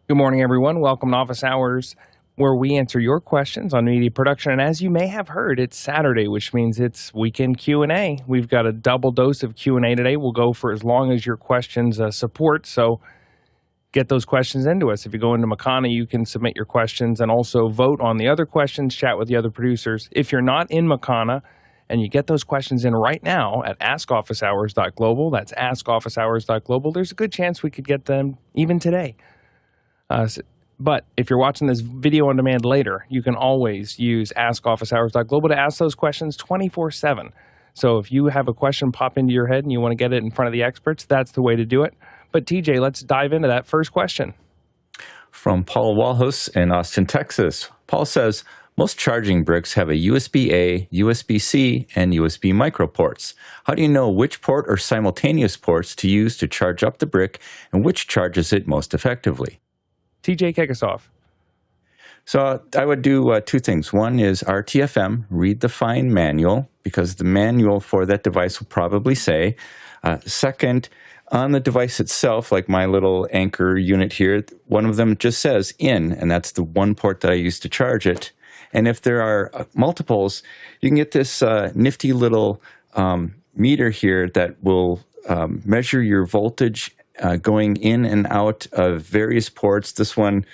Good morning, everyone. Welcome to Office Hours, where we answer your questions on media production. And as you may have heard, it's Saturday, which means it's weekend Q&A. We've got a double dose of Q&A today. We'll go for as long as your questions support. So get those questions into us. If you go into Makana, you can submit your questions and also vote on the other questions, chat with the other producers. If you're not in Makana and you get those questions in right now at askofficehours.global, that's askofficehours.global, there's a good chance we could get them even today. But if you're watching this video on demand later, you can always use askofficehours.global to ask those questions 24/7. So if you have a question pop into your head and you want to get it in front of the experts, that's the way to do it. But TJ, let's dive into that first question. From Paul Walhus in Austin, Texas. Paul says, most charging bricks have a USB-A, USB-C, and USB micro ports. How do you know which port or simultaneous ports to use to charge up the brick and which charges it most effectively? TJ, kick us off. So I would do two things. One is RTFM, read the fine manual, because the manual for that device will probably say. Second, on the device itself, like my little Anchor unit here, one of them just says in, and that's the one port that I use to charge it. And if there are multiples, you can get this nifty little meter here that will measure your voltage going in and out of various ports. This one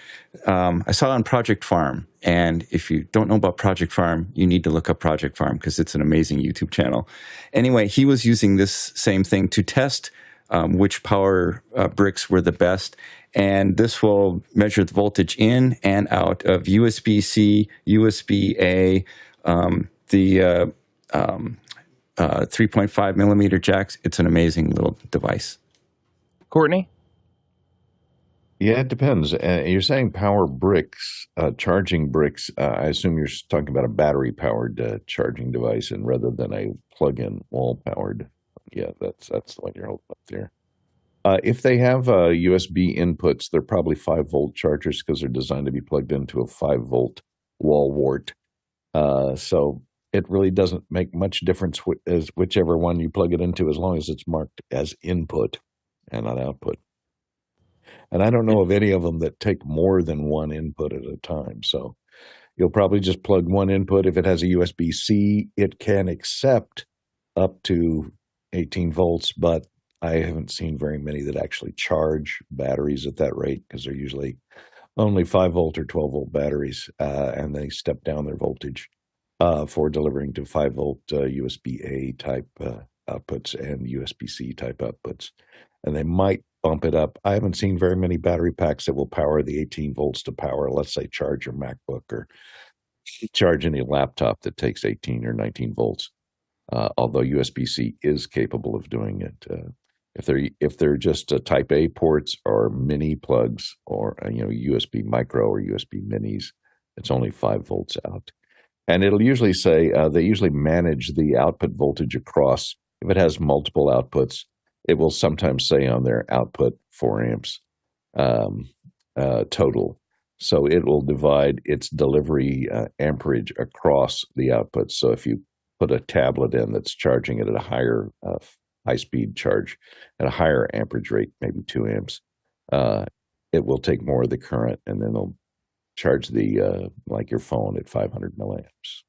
I saw on Project Farm. And if you don't know about Project Farm, you need to look up Project Farm because it's an amazing YouTube channel. Anyway, he was using this same thing to test which power bricks were the best. And this will measure the voltage in and out of USB-C, USB-A, the 3.5 millimeter jacks. It's an amazing little device. Courtney? Yeah, it depends. You're saying power bricks, charging bricks. I assume you're talking about a battery-powered charging device, and rather than a plug-in wall-powered. Yeah, that's the one you're holding up there. If they have USB inputs, they're probably 5-volt chargers because they're designed to be plugged into a 5-volt wall wart. So it really doesn't make much difference as whichever one you plug it into, as long as it's marked as input and not output. And I don't know of any of them that take more than one input at a time. So you'll probably just plug one input. If it has a USB-C, it can accept up to 18 volts, but I haven't seen very many that actually charge batteries at that rate because they're usually only 5-volt or 12-volt batteries, and they step down their voltage for delivering to 5-volt USB-A type outputs and USB-C type outputs. And they might bump it up. I haven't seen very many battery packs that will power the 18 volts to power, let's say, charge your MacBook or charge any laptop that takes 18 or 19 volts. Although USB-C is capable of doing it. If they're just Type A ports or mini plugs or USB micro or USB minis, it's only 5 volts out. And it'll usually say they usually manage the output voltage across. If it has multiple outputs, it will sometimes say on their output 4 amps total. So it will divide its delivery amperage across the outputs. So if you put a tablet in that's charging it at a higher high-speed charge at a higher amperage rate, maybe 2 amps, it will take more of the current, and then it'll charge the like your phone at 500 milliamps.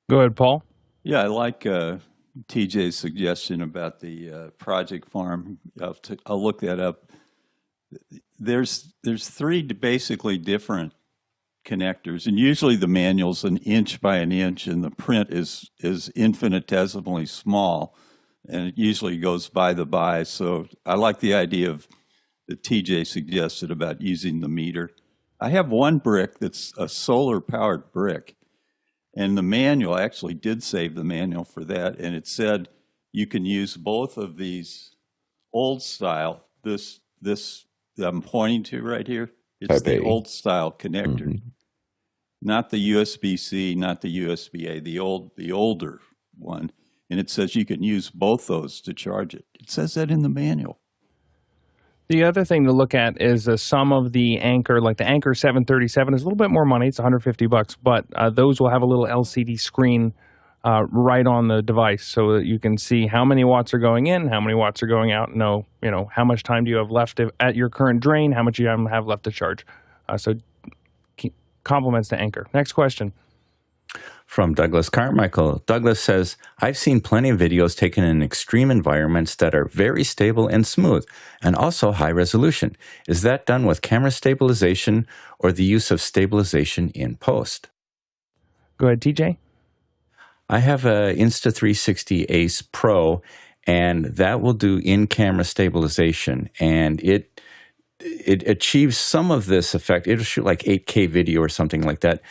Go ahead, Paul. Yeah, I like TJ's suggestion about the Project Farm. I'll look that up. There's 3 basically different connectors, and usually the manual's an inch by an inch, and the print is infinitesimally small, and it usually goes by the by. So I like the idea of that TJ suggested about using the meter. I have one brick that's a solar-powered brick, and the manual actually did save the manual for that, and it said you can use both of these old style. This I'm pointing to right here. It's the old style connector, not the USB-C, not the USB-A, the older one. And it says you can use both those to charge it. It says that in the manual. The other thing to look at is some of the Anchor, like the Anchor 737 is a little bit more money. It's $150, but those will have a little LCD screen right on the device so that you can see how many watts are going in, how many watts are going out, know, how much time do you have left at your current drain, how much you have left to charge. So compliments to Anchor. Next question. From Douglas Carmichael. Douglas says, I've seen plenty of videos taken in extreme environments that are very stable and smooth, and also high resolution. Is that done with camera stabilization or the use of stabilization in post? Go ahead, TJ. I have a Insta360 Ace Pro, and that will do in-camera stabilization, and it achieves some of this effect. It'll shoot like 8K video or something like that.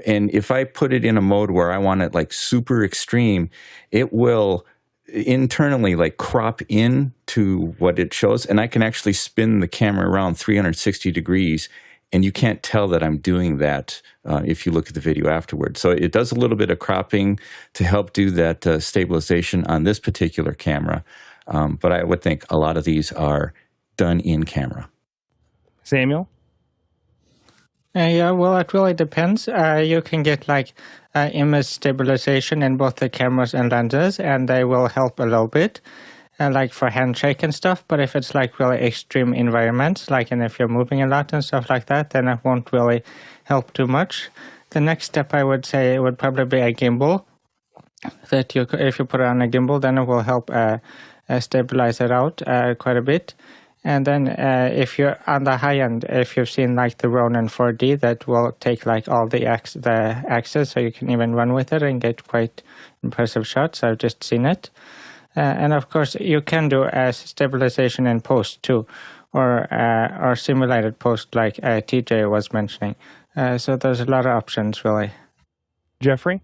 And if I put it in a mode where I want it like super extreme, it will internally like crop in to what it shows. And I can actually spin the camera around 360 degrees. And you can't tell that I'm doing that if you look at the video afterwards. So it does a little bit of cropping to help do that stabilization on this particular camera. But I would think a lot of these are done in camera. Samuel? Yeah, well, it really depends. You can get like image stabilization in both the cameras and lenses, and they will help a little bit, like for handshake and stuff. But if it's like really extreme environments, like and if you're moving a lot and stuff like that, then it won't really help too much. The next step I would say it would probably be a gimbal. That if you put it on a gimbal, then it will help stabilize it out quite a bit. And then if you're on the high end, if you've seen like the Ronin 4D, that will take like all the axes, so you can even run with it and get quite impressive shots. I've just seen it. And of course, you can do stabilization in post too, or simulated post like TJ was mentioning. So there's a lot of options really. Jeffrey?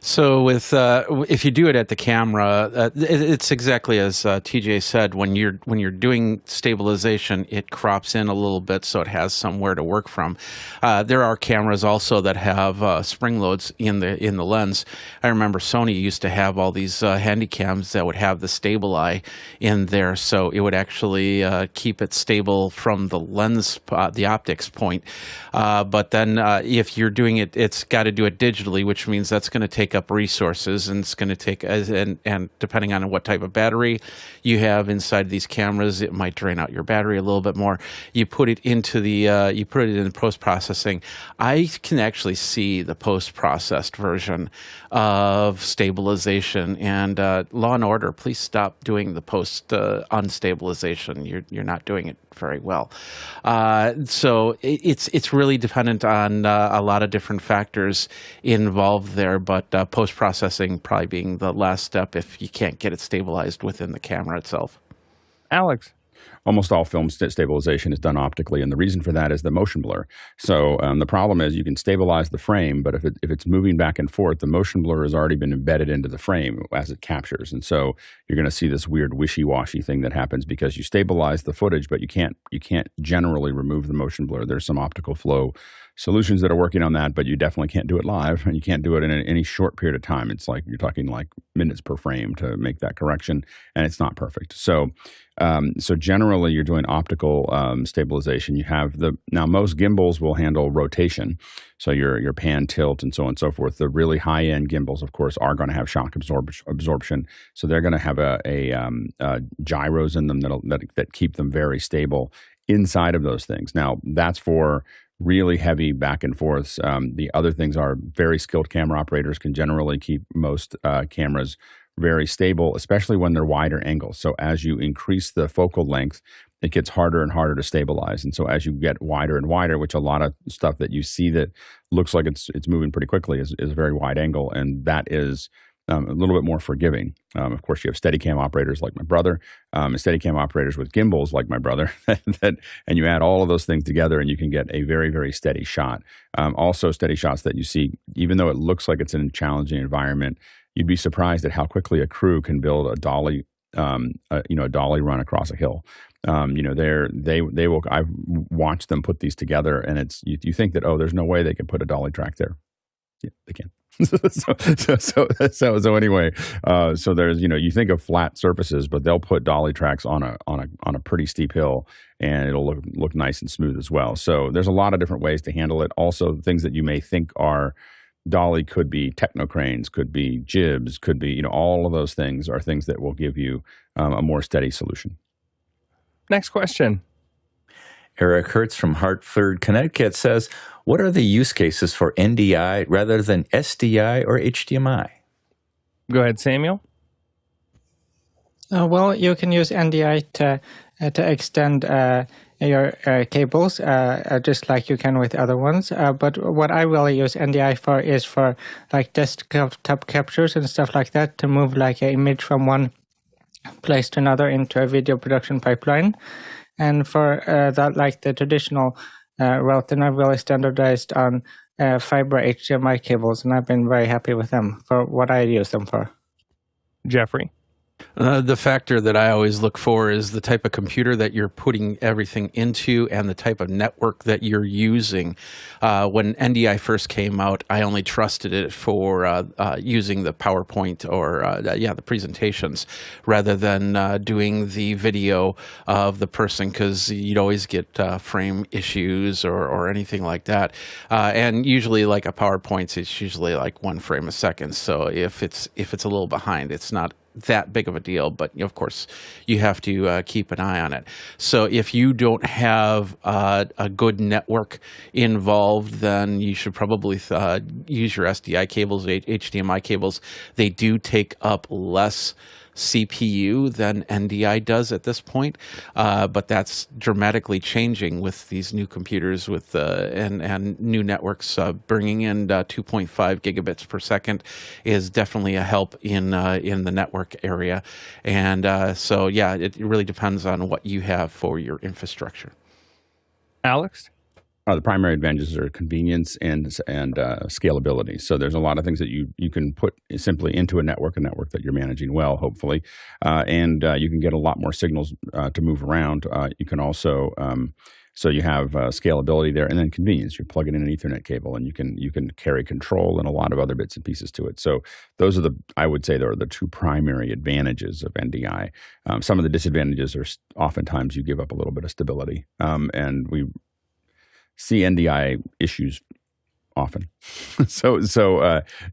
So with if you do it at the camera, it's exactly as TJ said. When you're doing stabilization, it crops in a little bit, so it has somewhere to work from. There are cameras also that have spring loads in the lens. I remember Sony used to have all these handycams that would have the StableEye in there, so it would actually keep it stable from the lens, the optics point. But then if you're doing it, it's got to do it digitally, which means that's going to take up resources, and it's going to take and depending on what type of battery you have inside these cameras, it might drain out your battery a little bit more. You put it into the in post processing. I can actually see the post processed version of stabilization, and Law and Order, please stop doing the post unstabilization. You're not doing it very well. So it's really dependent on a lot of different factors involved there, but post-processing probably being the last step if you can't get it stabilized within the camera itself. Alex? Almost all film stabilization is done optically, and the reason for that is the motion blur. So the problem is you can stabilize the frame, but if it's moving back and forth, the motion blur has already been embedded into the frame as it captures, and so you're going to see this weird wishy-washy thing that happens because you stabilize the footage, but you can't generally remove the motion blur. There's some optical flow solutions that are working on that, but you definitely can't do it live, and you can't do it in any short period of time. It's like you're talking like minutes per frame to make that correction, and it's not perfect. So generally, you're doing optical stabilization. You have now most gimbals will handle rotation, so your pan, tilt, and so on and so forth. The really high end gimbals, of course, are going to have shock absorption, so they're going to have a gyros in them that keep them very stable inside of those things. Now that's for really heavy back and forths. The other things are very skilled camera operators can generally keep most cameras very stable, especially when they're wider angles. So as you increase the focal length, it gets harder and harder to stabilize. And so as you get wider and wider, which a lot of stuff that you see that looks like it's moving pretty quickly is a very wide angle, and that is a little bit more forgiving. Of course, you have Steadicam operators like my brother, and Steadicam operators with gimbals like my brother, and you add all of those things together, and you can get a very, very steady shot. Also, steady shots that you see, even though it looks like it's in a challenging environment, you'd be surprised at how quickly a crew can build a dolly, a dolly run across a hill. They will. I've watched them put these together, and it's you think that there's no way they could put a dolly track there. Yeah, they can. So anyway, so there's you think of flat surfaces, but they'll put dolly tracks on a pretty steep hill, and it'll look nice and smooth as well. So there's a lot of different ways to handle it. Also, things that you may think are dolly could be technocranes, could be jibs, could be, all of those things are things that will give you a more steady solution. Next question. Eric Hertz from Hartford, Connecticut says, what are the use cases for NDI rather than SDI or HDMI? Go ahead, Samuel. Well, you can use NDI to extend your cables, just like you can with other ones. But what I really use NDI for is for like desktop captures and stuff like that, to move like an image from one place to another into a video production pipeline. And for that, like the traditional route, then I've really standardized on fiber HDMI cables, and I've been very happy with them for what I use them for. Jeffrey. The factor that I always look for is the type of computer that you're putting everything into and the type of network that you're using. When NDI first came out, I only trusted it for using the PowerPoint or the presentations rather than doing the video of the person, because you'd always get frame issues or anything like that. And usually, like a PowerPoint, it's usually like 1 frame a second. So if it's a little behind, it's not that big of a deal, but of course you have to keep an eye on it. So if you don't have a good network involved, then you should probably use your SDI cables, HDMI cables. They do take up less CPU than NDI does at this point, but that's dramatically changing with these new computers with and new networks. Bringing in 2.5 gigabits per second is definitely a help in the network area, and so yeah, it really depends on what you have for your infrastructure. Alex? The primary advantages are convenience and scalability. So there's a lot of things that you can put simply into a network that you're managing well, hopefully, and you can get a lot more signals to move around. You can also so you have scalability there, and then convenience. You plug it in an Ethernet cable, and you can carry control and a lot of other bits and pieces to it. So those are I would say, there are the two primary advantages of NDI. Some of the disadvantages are oftentimes you give up a little bit of stability, and we see NDI issues often. So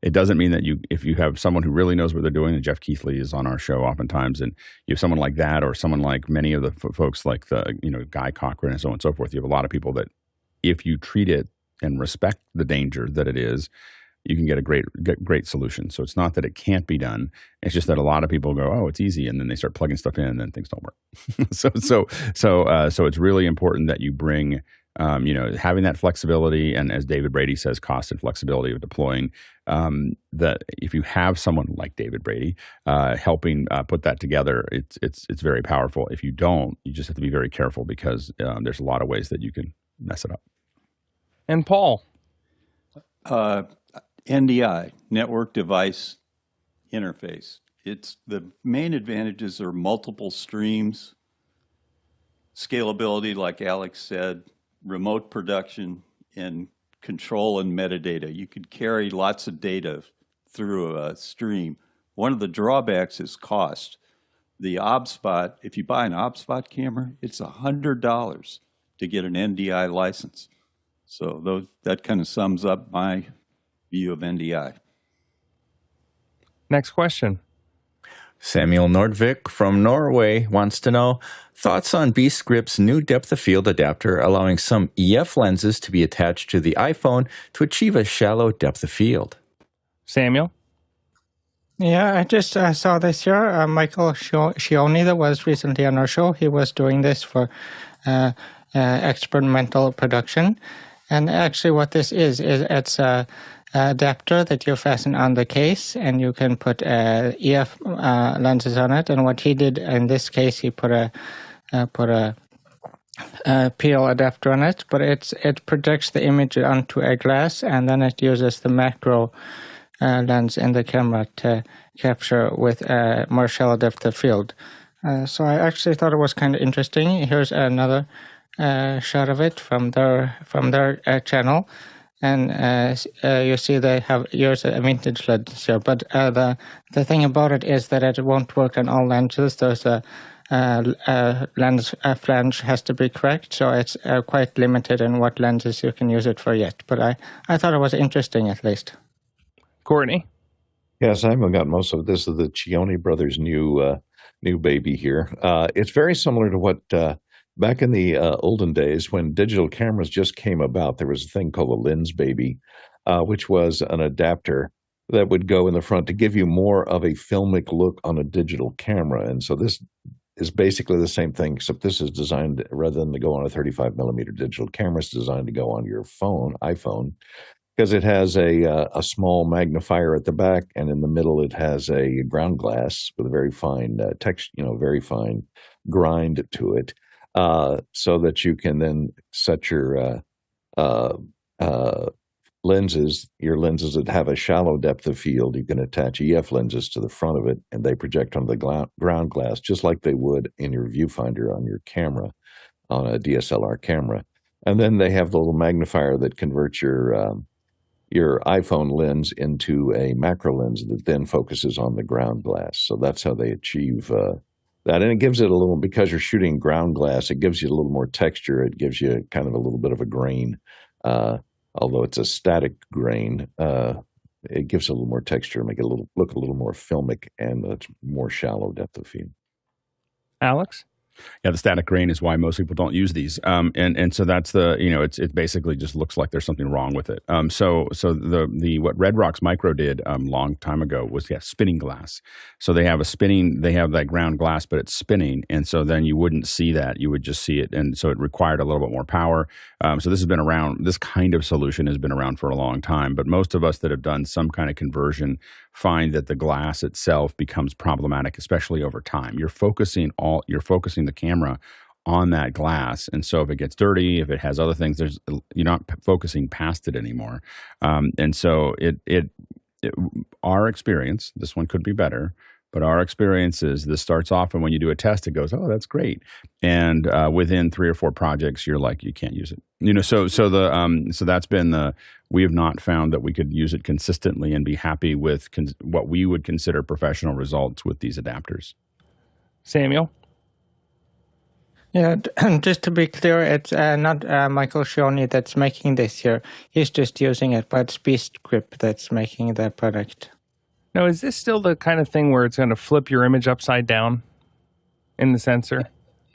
it doesn't mean that if you have someone who really knows what they're doing, and Jeff Keithley is on our show oftentimes, and you have someone like that, or someone like many of the folks like Guy Cochran and so on and so forth, you have a lot of people that if you treat it and respect the danger that it is, you can get a great solution. So it's not that it can't be done. It's just that a lot of people go, oh, it's easy, and then they start plugging stuff in, and then things don't work. So it's really important that you bring having that flexibility, and as David Brady says, cost and flexibility of deploying, that if you have someone like David Brady helping put that together, it's very powerful. If you don't, you just have to be very careful, because there's a lot of ways that you can mess it up. And Paul? NDI, Network Device Interface. It's the main advantages are multiple streams, scalability, like Alex said, remote production, and control and metadata. You could carry lots of data through a stream. One of the drawbacks is cost. The OBSpot, if you buy an OBSpot camera, it's $100 to get an NDI license. So that kind of sums up my view of NDI. Next question. Samuel Nordvik from Norway wants to know thoughts on Beastgrip's new depth of field adapter, allowing some EF lenses to be attached to the iPhone to achieve a shallow depth of field. Samuel? Yeah, I just saw this here. Michael Krasny, that was recently on our show, he was doing this for experimental production. And actually what this is it's a adapter that you fasten on the case, and you can put EF lenses on it. And what he did in this case, he put a PL adapter on it, but it projects the image onto a glass, and then it uses the macro lens in the camera to capture with a more shallow depth of field. So I actually thought it was kind of interesting. Here's another shot of it from their channel. And you see they have used a vintage lens here, but the thing about it is that it won't work on all lenses. There's a lens flange has to be correct, so it's quite limited in what lenses you can use it for yet. But I thought it was interesting, at least. Courtney? Yes, I haven't got most of it. This is the Cioni brothers' new baby here. It's very similar to what back in the olden days when digital cameras just came about. There was a thing called a lens baby, which was an adapter that would go in the front to give you more of a filmic look on a digital camera. And so this is basically the same thing, except this is designed, rather than to go on a 35 millimeter digital camera, it's designed to go on your iPhone, because it has a small magnifier at the back, and in the middle it has a ground glass with a very fine very fine grind to it, so that you can then set your lenses that have a shallow depth of field. You can attach EF lenses to the front of it, and they project onto the ground glass just like they would in your viewfinder on your camera, on a DSLR camera. And then they have the little magnifier that converts your iPhone lens into a macro lens that then focuses on the ground glass. So that's how they achieve that. And it gives it a little, because you're shooting ground glass, it gives you a little more texture. It gives you kind of a little bit of a grain. Although it's a static grain, it gives it a little more texture, make it look a little more filmic, and a more shallow depth of field. Alex? Yeah, the static grain is why most people don't use these, and so that's it basically just looks like there's something wrong with it. So what Red Rocks Micro did long time ago was spinning glass. So they have that ground glass, but it's spinning, and so then you wouldn't see that, you would just see it, and so it required a little bit more power. So this has been around. This kind of solution has been around for a long time, but most of us that have done some kind of conversion find that the glass itself becomes problematic, especially over time. You're focusing the camera on that glass, and so if it gets dirty, if it has other things, you're not focusing past it anymore. And so our experience, this one could be better, but our experience is this starts off, and when you do a test, it goes, oh, that's great, and within 3 or 4 projects, you're like, you can't use it. So that's been we have not found that we could use it consistently and be happy with what we would consider professional results with these adapters. Samuel? Yeah, just to be clear, it's not Michael Krasny that's making this here. He's just using it, but it's Beastgrip that's making the product. Now, is this still the kind of thing where it's going to flip your image upside down in the sensor?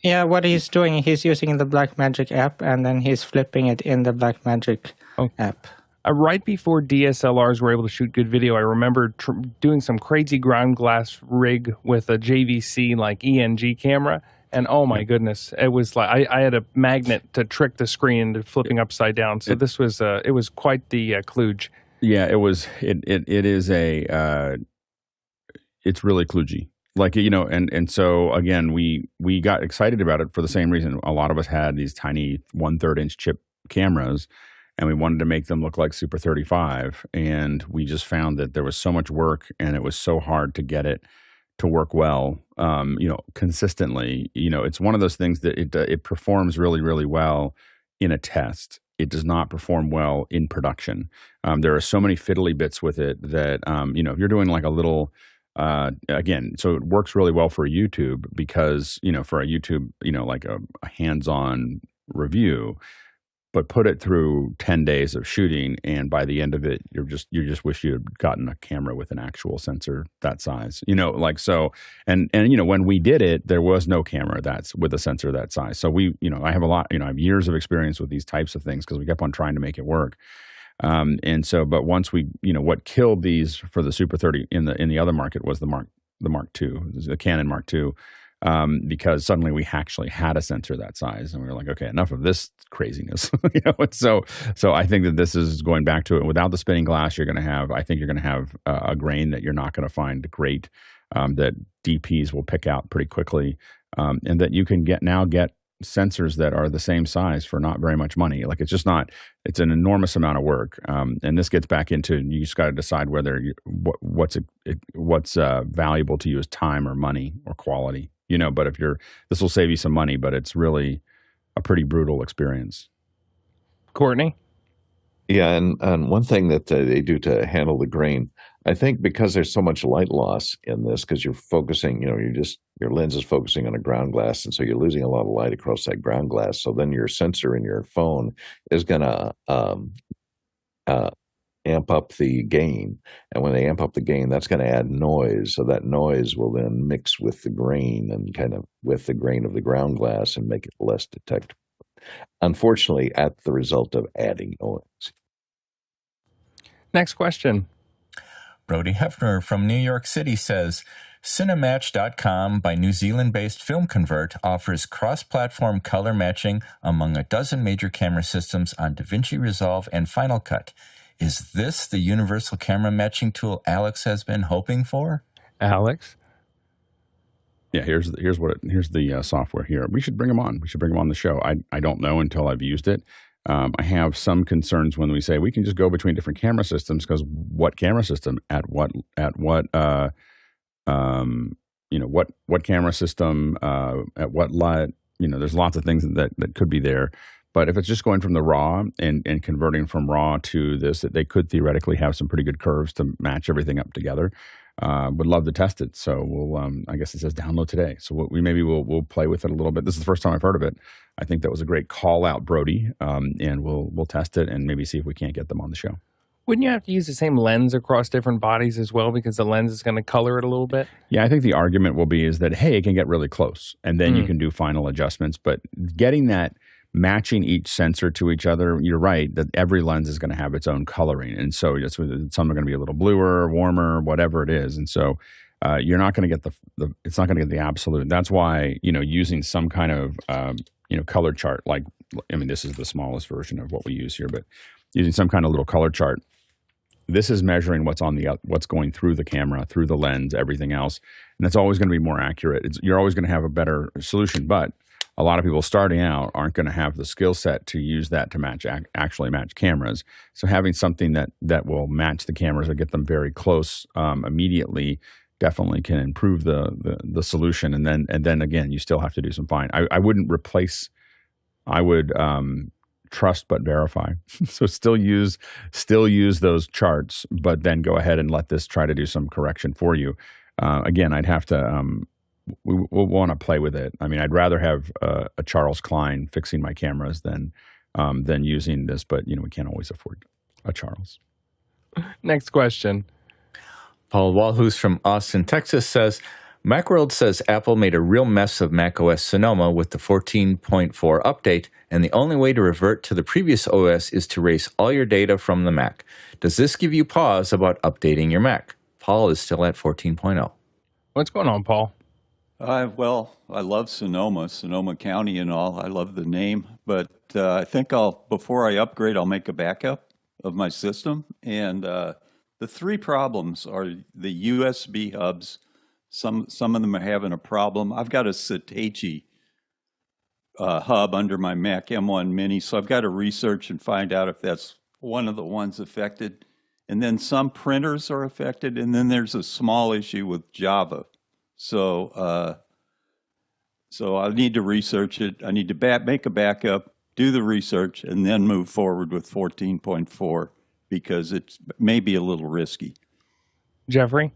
Yeah, what he's doing, he's using the BlackMagic app, and then he's flipping it in the BlackMagic app. Right before DSLRs were able to shoot good video, I remember doing some crazy ground glass rig with a JVC like ENG camera, and oh my goodness, it was like I had a magnet to trick the screen into flipping upside down. So this was it was quite the kludge. Yeah, it was. It is it's really kludgy. Like, and so again, we got excited about it for the same reason. A lot of us had these tiny 1/3 inch chip cameras, and we wanted to make them look like Super 35. And we just found that there was so much work, and it was so hard to get it to work well, consistently. It's one of those things that it performs really, really well in a test. It does not perform well in production. There are so many fiddly bits with it that, if you're doing like a little, again, so it works really well for YouTube because, for a YouTube, like a hands-on review, but put it through 10 days of shooting, and by the end of it, you just wish you had gotten a camera with an actual sensor that size, and when we did it, there was no camera that's with a sensor that size. So I have I have years of experience with these types of things because we kept on trying to make it work. But once we, what killed these for the Super 30 in the other market was the Mark II, the Canon Mark II. Because suddenly we actually had a sensor that size, and we were like, okay, enough of this craziness. So I think that this is going back to it. Without the spinning glass, you're going to have a grain that you're not going to find great, that DPs will pick out pretty quickly, and that you can get sensors that are the same size for not very much money. Like, it's an enormous amount of work. And this gets back into, you just got to decide whether what's valuable to you is time or money or quality. But this will save you some money, but it's really a pretty brutal experience. Courtney? Yeah, and one thing that they do to handle the grain, I think because there's so much light loss in this, because you're focusing, your lens is focusing on a ground glass, and so you're losing a lot of light across that ground glass. So then your sensor in your phone is going to amp up the gain. And when they amp up the gain, that's going to add noise. So that noise will then mix with the grain and kind of with the grain of the ground glass and make it less detectable. Unfortunately, at the result of adding noise. Next question. Brody Hefner from New York City says, Cinematch.com by New Zealand-based Filmconvert offers cross-platform color matching among a dozen major camera systems on DaVinci Resolve and FinalCut. Is this the universal camera matching tool Alex has been hoping for? Alex? Yeah, here's the software here. We should bring them on. We should bring them on the show. I don't know until I've used it. I have some concerns when we say we can just go between different camera systems, because what camera system at what camera system at what light, there's lots of things that could be there. But if it's just going from the raw and converting from raw to this, they could theoretically have some pretty good curves to match everything up together. Would love to test it. So we'll, I guess it says download today. So we'll play with it a little bit. This is the first time I've heard of it. I think that was a great call out, Brody. And we'll test it and maybe see if we can't get them on the show. Wouldn't you have to use the same lens across different bodies as well, because the lens is going to color it a little bit? Yeah, I think the argument will be is that, hey, it can get really close and then you can do final adjustments. But getting that, matching each sensor to each other, you're right that every lens is going to have its own coloring. And so some are going to be a little bluer, warmer, whatever it is. And so you're not going to get it's not going to get the absolute. That's why, using some kind of, color chart, this is the smallest version of what we use here, but using some kind of little color chart, this is measuring what's going through the camera, through the lens, everything else. And that's always going to be more accurate. You're always going to have a better solution, but a lot of people starting out aren't going to have the skill set to use that to actually match cameras. So having something that will match the cameras or get them very close immediately definitely can improve the solution. And then again, you still have to do some fine. I wouldn't replace. I would trust but verify. So still use those charts, but then go ahead and let this try to do some correction for you. Again, I'd have to. We'll want to play with it. I mean, I'd rather have a Charles Klein fixing my cameras than using this, but we can't always afford a Charles. Next question. Paul Walhus from Austin, Texas says, Macworld says Apple made a real mess of macOS Sonoma with the 14.4 update, and the only way to revert to the previous OS is to erase all your data from the Mac. Does this give you pause about updating your Mac? Paul is still at 14.0. What's going on, Paul? Well, I love Sonoma County and all. I love the name, but I think before I upgrade, I'll make a backup of my system. And the three problems are the USB hubs. Some of them are having a problem. I've got a Satechi hub under my Mac M1 Mini, so I've got to research and find out if that's one of the ones affected. And then some printers are affected, and then there's a small issue with Java. So I need to research it. I need to make a backup, do the research, and then move forward with 14.4 because it may be a little risky. Jeffrey?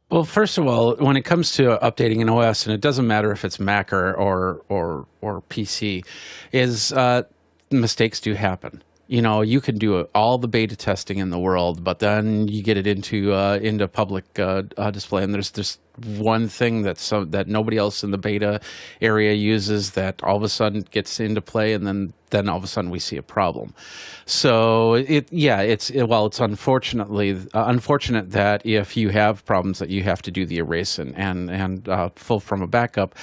Well, first of all, when it comes to updating an OS, and it doesn't matter if it's Mac or PC, mistakes do happen. You can do all the beta testing in the world, but then you get it into public display, and there's one thing that nobody else in the beta area uses that all of a sudden gets into play, and then all of a sudden we see a problem. So it's unfortunate that if you have problems that you have to do the erase and pull from a backup,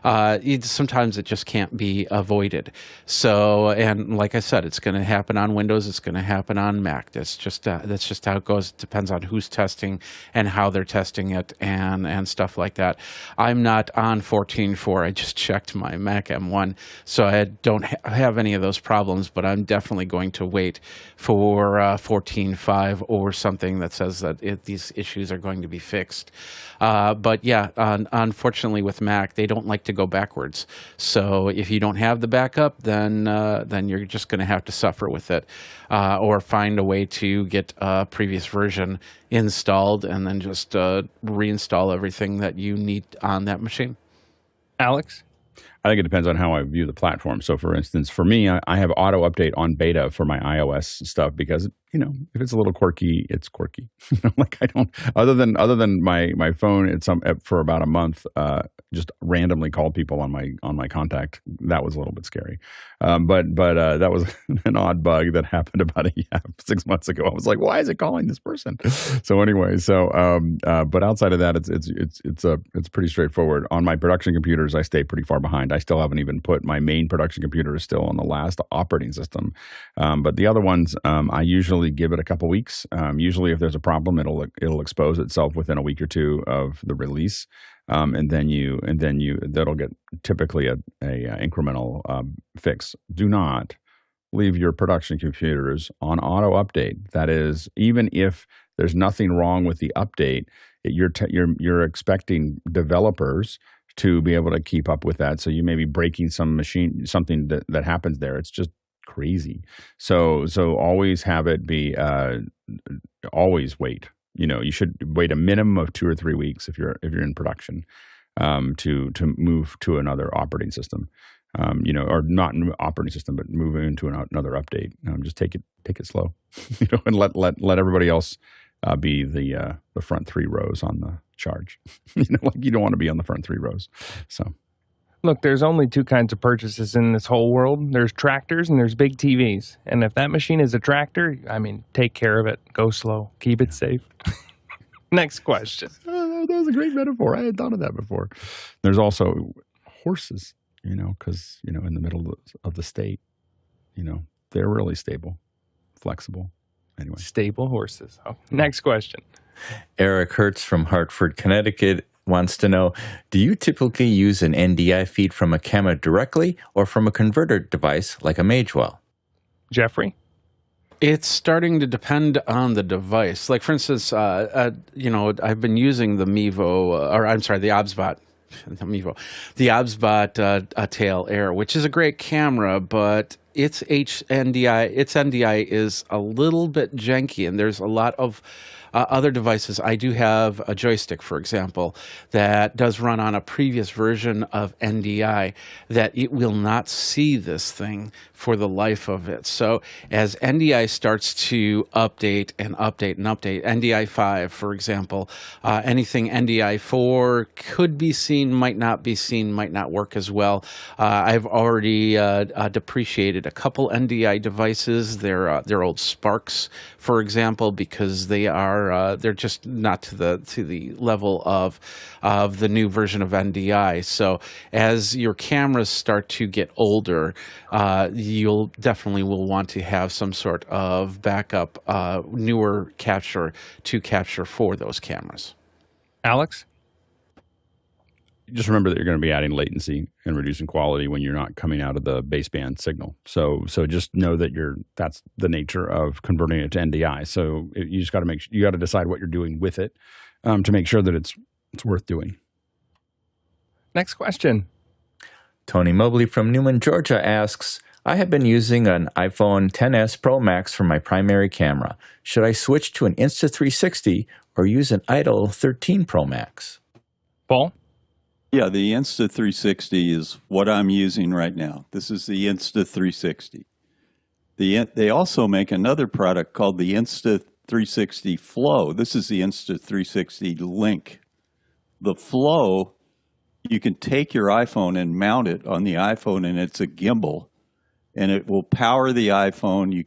sometimes it just can't be avoided. So, and like I said, it's going to happen on Windows, it's going to happen on Mac. That's just how it goes. It depends on who's testing and how they're testing it and stuff like that. I'm not on 14.4. I just checked my Mac M1, so I don't have any of those problems, but I'm definitely going to wait for 14.5 or something that says that these issues are going to be fixed. But yeah, unfortunately with Mac, they don't like to go backwards. So if you don't have the backup, then you're just going to have to suffer with it, or find a way to get a previous version installed and then just reinstall everything that you need on that machine. Alex? I think it depends on how I view the platform. So, for instance, for me, I have auto update on beta for my iOS stuff because, if it's a little quirky, it's quirky. Like I don't, other than my phone, for about a month, just randomly called people on my contact. That was a little bit scary, but that was an odd bug that happened about 6 months ago. I was like, why is it calling this person? So anyway, but outside of that, it's pretty straightforward. On my production computers, I stay pretty far behind. I still haven't even put my main production computer is still on the last operating system, but the other ones, I usually give it a couple weeks. Usually, if there's a problem, it'll expose itself within a week or two of the release, and then that'll get typically a incremental fix. Do not leave your production computers on auto update. That is, even if there's nothing wrong with the update, you're expecting developers to be able to keep up with that. So you may be breaking something that happens there. It's just crazy. So always have it be, always wait. You should wait a minimum of 2 or 3 weeks if you're in production, to move to another operating system, or not an operating system, but move into another update. Just take it slow, and let everybody else be the front 3 rows on the charge. Like you don't want to be on the front 3 rows. So. Look, there's only 2 kinds of purchases in this whole world. There's tractors and there's big TVs. And if that machine is a tractor, take care of it. Go slow. Keep it safe. Next question. Oh, that was a great metaphor. I hadn't thought of that before. There's also horses, because, in the middle of the state, they're really stable, flexible. Anyway. Stable horses. Oh, next question. Eric Hertz from Hartford, Connecticut wants to know, do you typically use an NDI feed from a camera directly or from a converter device like a Magewell? Jeffrey? It's starting to depend on the device. Like, for instance, I've been using the the OBSBot. The OBSBot Tail Air, which is a great camera, but its NDI is a little bit janky, and there's a lot of other devices. I do have a joystick, for example, that does run on a previous version of NDI that it will not see this thing for the life of it. So as NDI starts to update, NDI 5, for example, anything NDI 4 could be seen, might not be seen, might not work as well. I've already depreciated a couple NDI devices. They're old Sparks, for example, because they're just not to the level of the new version of NDI. So as your cameras start to get older, you'll definitely will want to have some sort of backup, newer capture for those cameras. Alex? Just remember that you're going to be adding latency and reducing quality when you're not coming out of the baseband signal. So just know that that's the nature of converting it to NDI. So you just got to you got to decide what you're doing with it, to make sure that it's worth doing. Next question. Tony Mobley from Newman, Georgia asks, I have been using an iPhone XS Pro Max for my primary camera. Should I switch to an Insta360 or use an idle 13 Pro Max? Paul? Yeah, the Insta360 is what I'm using right now. This is the Insta360. They also make another product called the Insta360 Flow. This is the Insta360 Link. The Flow, you can take your iPhone and mount it on the iPhone, and it's a gimbal, and it will power the iPhone. You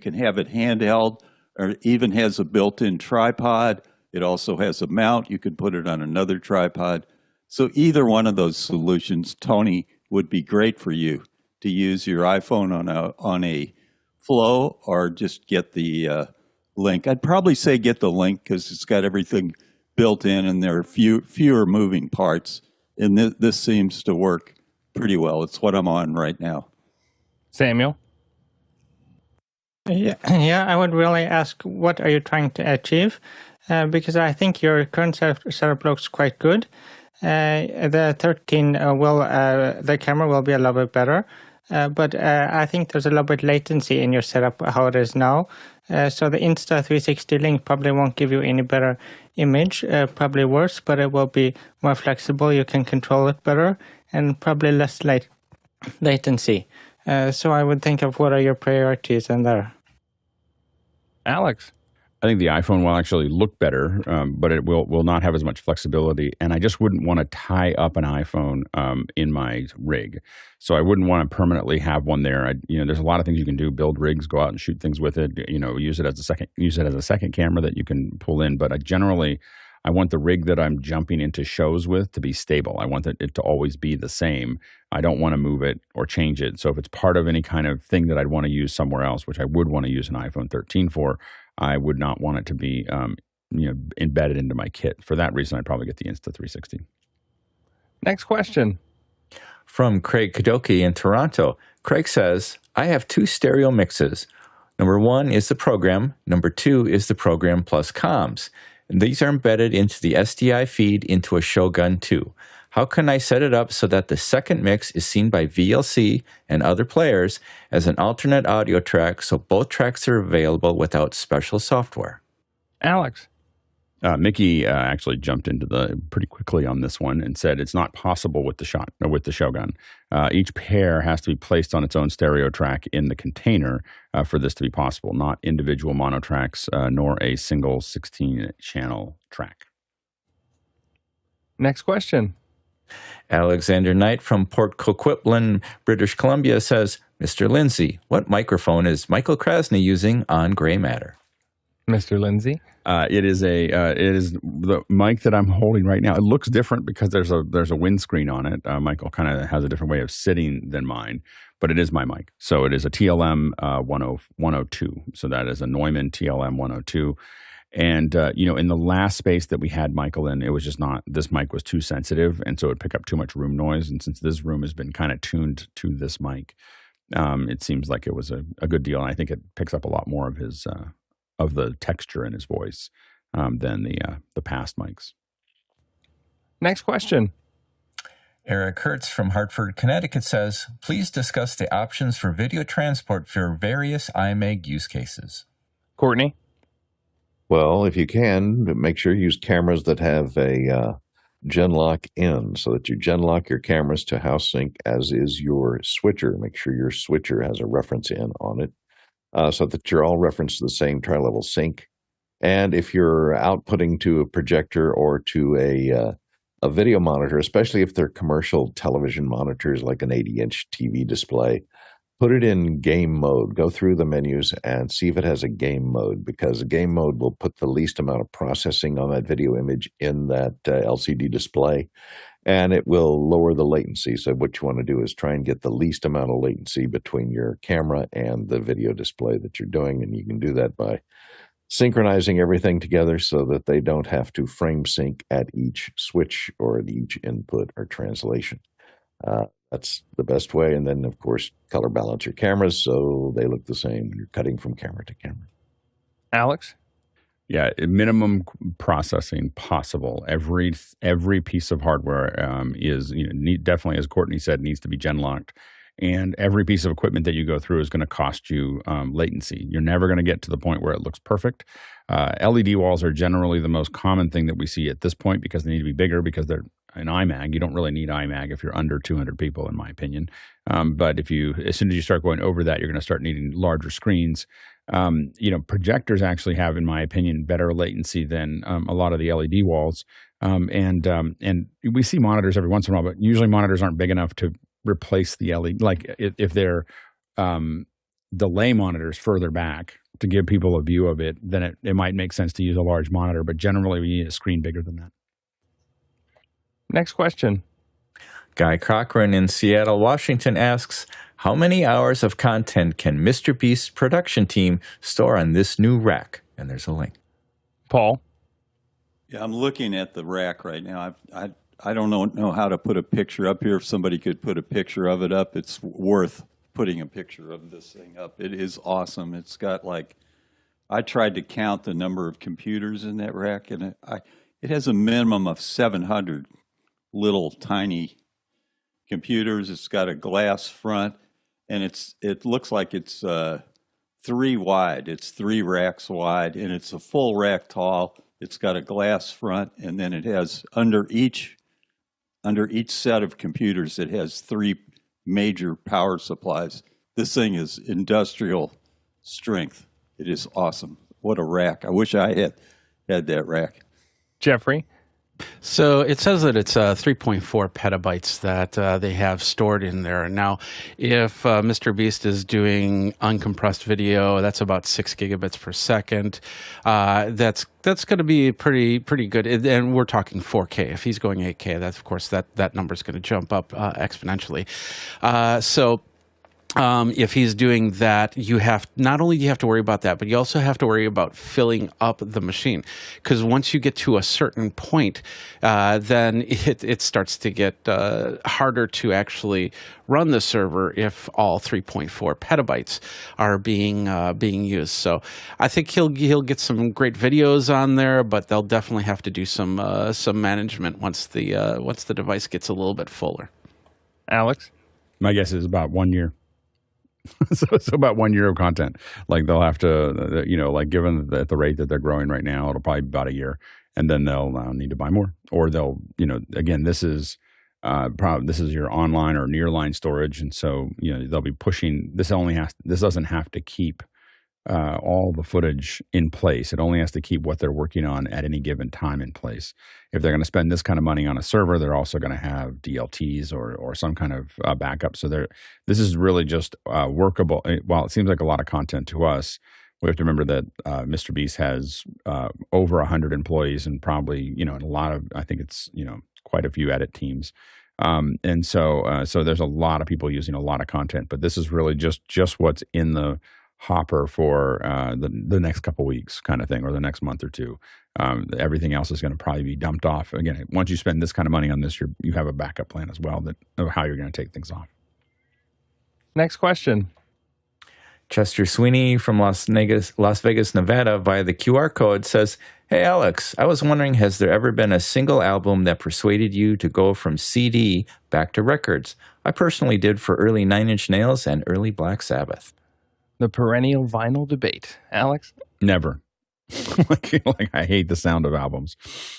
can have it handheld, or it even has a built-in tripod. It also has a mount. You can put it on another tripod. So either one of those solutions, Tony, would be great for you to use your iPhone on a Flow, or just get the Link. I'd probably say get the Link because it's got everything built in and there are fewer moving parts. And this seems to work pretty well. It's what I'm on right now. Samuel? Yeah, I would really ask, what are you trying to achieve? Because I think your current setup looks quite good. The 13 the camera will be a little bit better. but I think there's a little bit latency in your setup how it is now. So the Insta360 link probably won't give you any better image, probably worse, but it will be more flexible. You can control it better and probably less latency. So I would think of what are your priorities in there. Alex. I think the iPhone will actually look better, but it will not have as much flexibility. And I just wouldn't want to tie up an iPhone in my rig. So I wouldn't want to permanently have one there. There's a lot of things you can do: build rigs, go out and shoot things with it. Use it as a second camera that you can pull in. But I want the rig that I'm jumping into shows with to be stable. I want it to always be the same. I don't want to move it or change it. So if it's part of any kind of thing that I'd want to use somewhere else, which I would want to use an iPhone 13 for, I would not want it to be embedded into my kit. For that reason, I'd probably get the Insta360. Next question. From Craig Kadoki in Toronto. Craig says, I have 2 stereo mixes. Number 1 is the program. Number 2 is the program plus comms. And these are embedded into the SDI feed into a Shogun 2. How can I set it up so that the second mix is seen by VLC and other players as an alternate audio track so both tracks are available without special software? Alex. Mickey actually jumped into pretty quickly on this one and said it's not possible with the Shogun. Each pair has to be placed on its own stereo track in the container for this to be possible, not individual mono tracks, nor a single 16-channel track. Next question. Alexander Knight from Port Coquitlam, British Columbia says, Mr. Lindsay, what microphone is Michael Krasny using on Gray Matter? Mr. Lindsay. It is the mic that I'm holding right now. It looks different because there's a windscreen on it. Michael kind of has a different way of sitting than mine, but it is my mic. So it is a TLM 102. So that is a Neumann TLM 102. And, in the last space that we had Michael in, it was just this mic was too sensitive. And so it picked up too much room noise. And since this room has been kind of tuned to this mic, it seems like it was a good deal. And I think it picks up a lot more of of the texture in his voice than the past mics. Next question. Eric Hertz from Hartford, Connecticut says, please discuss the options for video transport for various IMAG use cases. Courtney. Well, if you can, make sure you use cameras that have a Genlock in so that you Genlock your cameras to house sync, as is your switcher. Make sure your switcher has a reference in on it so that you're all referenced to the same tri-level sync. And if you're outputting to a projector or to a video monitor, especially if they're commercial television monitors like an 80-inch TV display, put it in game mode. Go through the menus and see if it has a game mode, because a game mode will put the least amount of processing on that video image in that LCD display, and it will lower the latency. So what you want to do is try and get the least amount of latency between your camera and the video display that you're doing, and you can do that by synchronizing everything together so that they don't have to frame sync at each switch or at each input or translation. That's the best way. And then, of course, color balance your cameras so they look the same when you're cutting from camera to camera. Alex? Yeah, minimum processing possible. Every piece of hardware is definitely, as Courtney said, needs to be Genlocked. And every piece of equipment that you go through is going to cost you latency. You're never going to get to the point where it looks perfect. LED walls are generally the most common thing that we see at this point because they need to be bigger because they're an IMAG. You don't really need IMAG if you're under 200 people, in my opinion. But as soon as you start going over that, you're going to start needing larger screens. Projectors actually have, in my opinion, better latency than a lot of the LED walls. And we see monitors every once in a while, but usually monitors aren't big enough to replace the LED. Like if they're delay monitors further back to give people a view of it, then it might make sense to use a large monitor. But generally, we need a screen bigger than that. Next question. Guy Cochran in Seattle, Washington asks, how many hours of content can Mr. Beast's production team store on this new rack? And there's a link. Paul? Yeah, I'm looking at the rack right now. I don't know how to put a picture up here. If somebody could put a picture of it up, it's worth putting a picture of this thing up. It is awesome. It's got I tried to count the number of computers in that rack, and it has a minimum of 700 little tiny computers. It's got a glass front. and it looks like it's 3 wide. It's 3 racks wide, and it's a full rack tall. It's got a glass front, and then it has under each set of computers, it has 3 major power supplies. This thing is industrial strength. It is awesome. What a rack. I wish I had that rack. Jeffrey? So it says that it's 3.4 petabytes that they have stored in there. Now, if Mr. Beast is doing uncompressed video, that's about 6 gigabits per second. That's going to be pretty good. And we're talking 4K. If he's going 8K, that's of course that number is going to jump up exponentially. If he's doing that, not only do you have to worry about that, but you also have to worry about filling up the machine. Because once you get to a certain point, then it starts to get harder to actually run the server if all 3.4 petabytes are being used. So I think he'll get some great videos on there, but they'll definitely have to do some management once the device gets a little bit fuller. Alex? My guess is about 1 year. so about 1 year of content. Like they'll have to, like given at the rate that they're growing right now, it'll probably be about a year, and then they'll need to buy more, or they'll, again, this is your online or nearline storage, and so they'll be pushing. This doesn't have to keep all the footage in place. It only has to keep what they're working on at any given time in place. If they're going to spend this kind of money on a server, they're also going to have DLTs or some kind of backup. So this is really just workable. While it seems like a lot of content to us, we have to remember that Mr. Beast has over 100 employees and probably, and a lot of, I think it's, quite a few edit teams. And so there's a lot of people using a lot of content, but this is really just what's in the hopper for the next couple weeks kind of thing, or the next month or two. Everything else is going to probably be dumped off. Again, once you spend this kind of money on this, you have a backup plan as well of how you're going to take things off. Next question. Chester Sweeney from Las Vegas, Nevada, via the QR code says, "Hey, Alex, I was wondering, has there ever been a single album that persuaded you to go from CD back to records? I personally did for early Nine Inch Nails and early Black Sabbath." The perennial vinyl debate. Alex? Never. like I hate the sound of albums.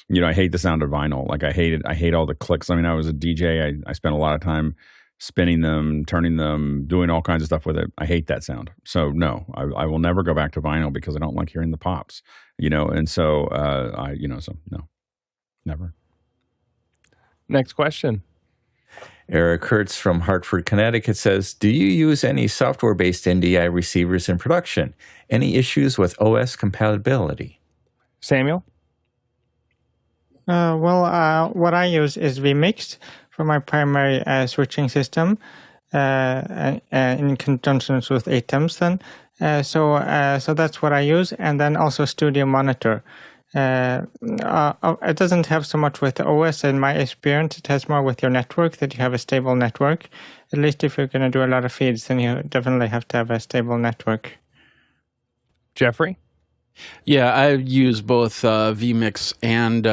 I hate the sound of vinyl. Like I hate all the clicks. I mean, I was a DJ. I spent a lot of time spinning them, turning them, doing all kinds of stuff with it. I hate that sound. So no, I will never go back to vinyl because I don't like hearing the pops, and so so no, never. Next question. Eric Hertz from Hartford, Connecticut says, "Do you use any software-based NDI receivers in production? Any issues with OS compatibility?" Samuel? What I use is vMix for my primary switching system in conjunction with Atems then. So that's what I use. And then also Studio Monitor. It doesn't have so much with the OS in my experience. It has more with your network, that you have a stable network. At least if you're going to do a lot of feeds, then you definitely have to have a stable network. Jeffrey? Yeah, I use both vMix and,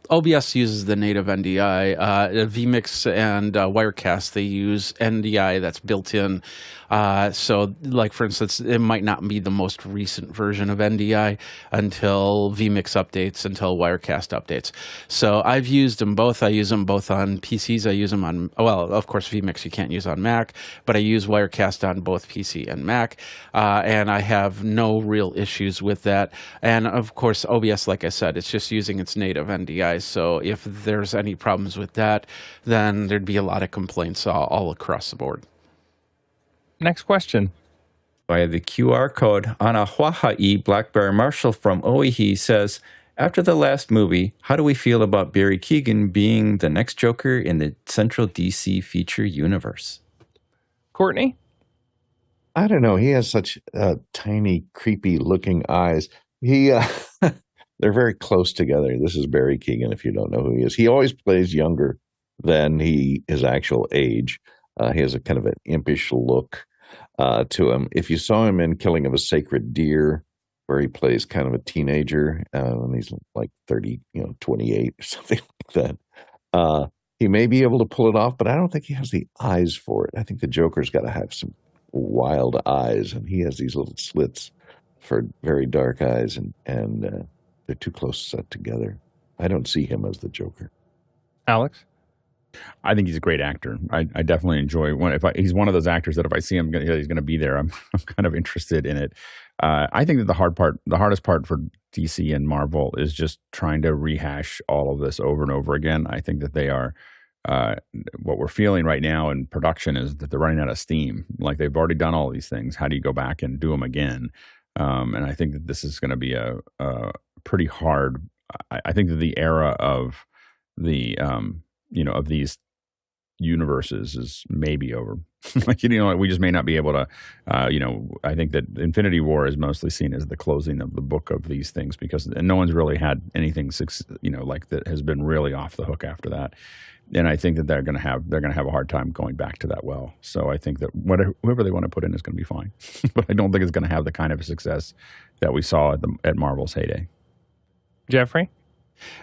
OBS uses the native NDI. vMix and Wirecast, they use NDI that's built in. So, like, for instance, it might not be the most recent version of NDI until vMix updates, until Wirecast updates. So I've used them both. I use them both on PCs. I use them on, of course, vMix you can't use on Mac, but I use Wirecast on both PC and Mac, and I have no real issues with that. And, of course, OBS, like I said, it's just using its native NDI. So if there's any problems with that, then there'd be a lot of complaints all across the board. Next question. Via the QR code, Anahuaha'i Blackberry Marshall from Oihi says, "After the last movie, how do we feel about Barry Keoghan being the next Joker in the Central DC feature universe?" Courtney? I don't know. He has such tiny, creepy-looking eyes. They're very close together. This is Barry Keoghan, if you don't know who he is. He always plays younger than his actual age. He has a kind of an impish look to him. If you saw him in Killing of a Sacred Deer, where he plays kind of a teenager, and he's like 30, 28 or something like that. he may be able to pull it off, but I don't think he has the eyes for it. I think the Joker's got to have some wild eyes, and he has these little slits for very dark eyes, and they're too close set together. I don't see him as the Joker. Alex? I think he's a great actor. I definitely enjoy he's one of those actors that if I see him, he's going to be there. I'm kind of interested in it. I think that the hardest part for DC and Marvel is just trying to rehash all of this over and over again. I think that they are, what we're feeling right now in production is that they're running out of steam. Like they've already done all these things. How do you go back and do them again? And I think that this is going to be a pretty hard. I think that the era of the of these universes is maybe over. We just may not be able to. I think that Infinity War is mostly seen as the closing of the book of these things because no one's really had anything like that has been really off the hook after that. And I think that they're going to have a hard time going back to that well. So I think that whoever they want to put in is going to be fine, but I don't think it's going to have the kind of success that we saw at Marvel's heyday. Jeffrey?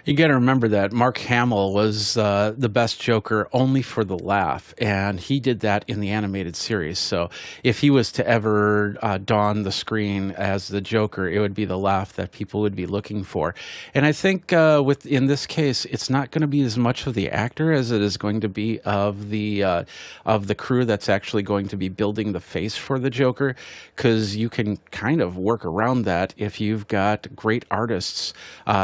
You got to remember that Mark Hamill was the best Joker only for the laugh, and he did that in the animated series. So if he was to ever don the screen as the Joker, it would be the laugh that people would be looking for. And I think in this case, it's not going to be as much of the actor as it is going to be of the crew that's actually going to be building the face for the Joker, because you can kind of work around that if you've got great artists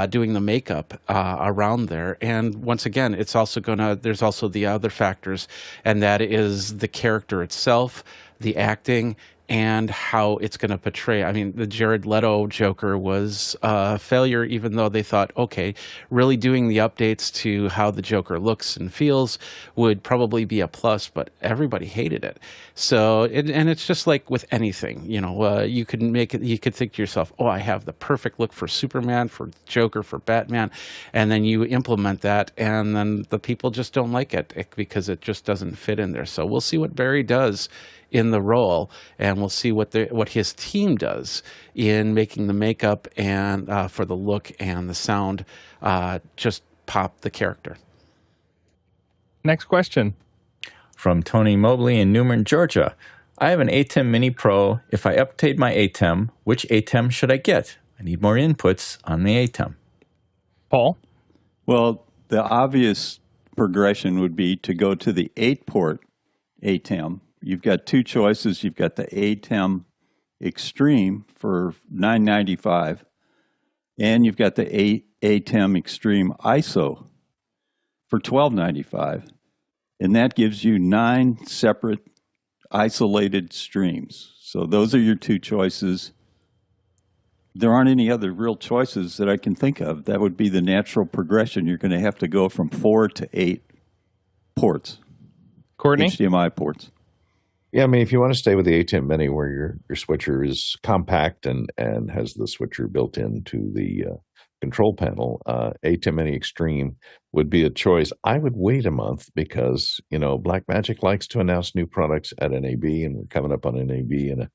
doing the makeup around there. And once again, it's also there's also the other factors, and that is the character itself, the acting, and how it's going to portray. I mean, the Jared Leto Joker was a failure, even though they thought, okay, really doing the updates to how the Joker looks and feels would probably be a plus, but everybody hated it. So, and it's just like with anything, you could make it, you could think to yourself, oh, I have the perfect look for Superman, for Joker, for Batman, and then you implement that, and then the people just don't like it because it just doesn't fit in there. So we'll see what Barry does in the role, and we'll see what his team does in making the makeup and for the look and the sound just pop the character. Next question. From Tony Mobley in Newman, Georgia. I have an Atem Mini Pro. If I update my Atem, which Atem should I get? I need more inputs on the Atem. Paul? Well, the obvious progression would be to go to the 8-port Atem. You've got two choices. You've got the Atem Extreme for $995, and you've got the Atem Extreme ISO for $1295. And that gives you 9 separate isolated streams. So those are your two choices. There aren't any other real choices that I can think of. That would be the natural progression. You're going to have to go from 4 to 8 ports. Courtney? HDMI ports. Yeah, I mean, if you want to stay with the Atem Mini, where your switcher is compact and has the switcher built into the control panel, Atem Mini Extreme would be a choice. I would wait a month because, BlackMagic likes to announce new products at NAB, and we're coming up on NAB in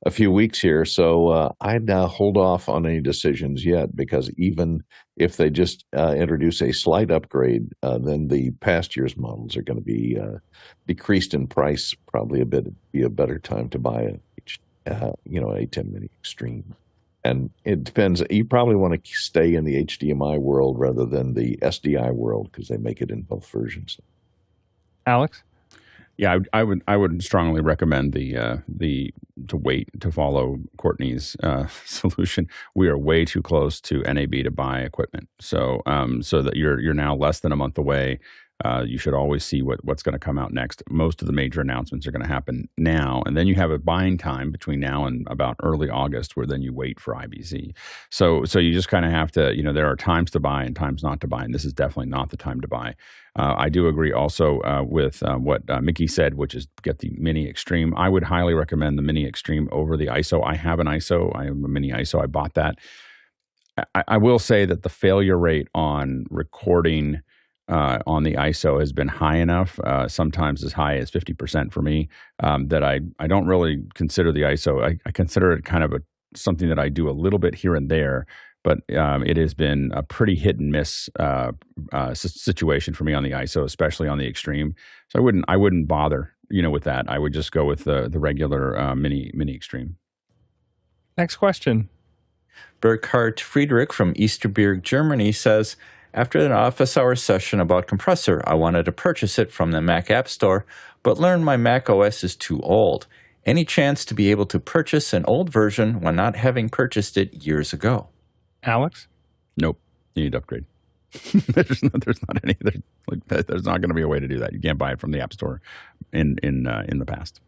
a few weeks here. So I'd hold off on any decisions yet, because even if they just introduce a slight upgrade, then the past year's models are going to be decreased in price. Probably be a better time to buy Atem Mini Extreme. And it depends. You probably want to stay in the HDMI world rather than the SDI world, because they make it in both versions. Alex? Yeah, I would strongly recommend to wait to follow Courtney's solution. We are way too close to NAB to buy equipment, so that you're now less than a month away. You should always see what's going to come out next. Most of the major announcements are going to happen now, and then you have a buying time between now and about early August, where then you wait for IBC. So you just kind of have to, there are times to buy and times not to buy, and this is definitely not the time to buy. I do agree also with what Mickey said, which is get the Mini Extreme. I would highly recommend the Mini Extreme over the ISO. I have an ISO. I have a Mini ISO. I bought that. I will say that the failure rate on recording on the ISO has been high enough, sometimes as high as 50% for me, that I don't really consider the ISO. I consider it kind of something that I do a little bit here and there, but it has been a pretty hit and miss situation for me on the ISO, especially on the extreme. So I wouldn't bother, with that. I would just go with the regular mini extreme. Next question. Burkhard Friedrich from Easterberg, Germany says, after an office hour session about compressor, I wanted to purchase it from the Mac App Store, but learned my Mac OS is too old. Any chance to be able to purchase an old version when not having purchased it years ago? Alex? Nope. You need to upgrade. There's not going to be a way to do that. You can't buy it from the App Store in the past.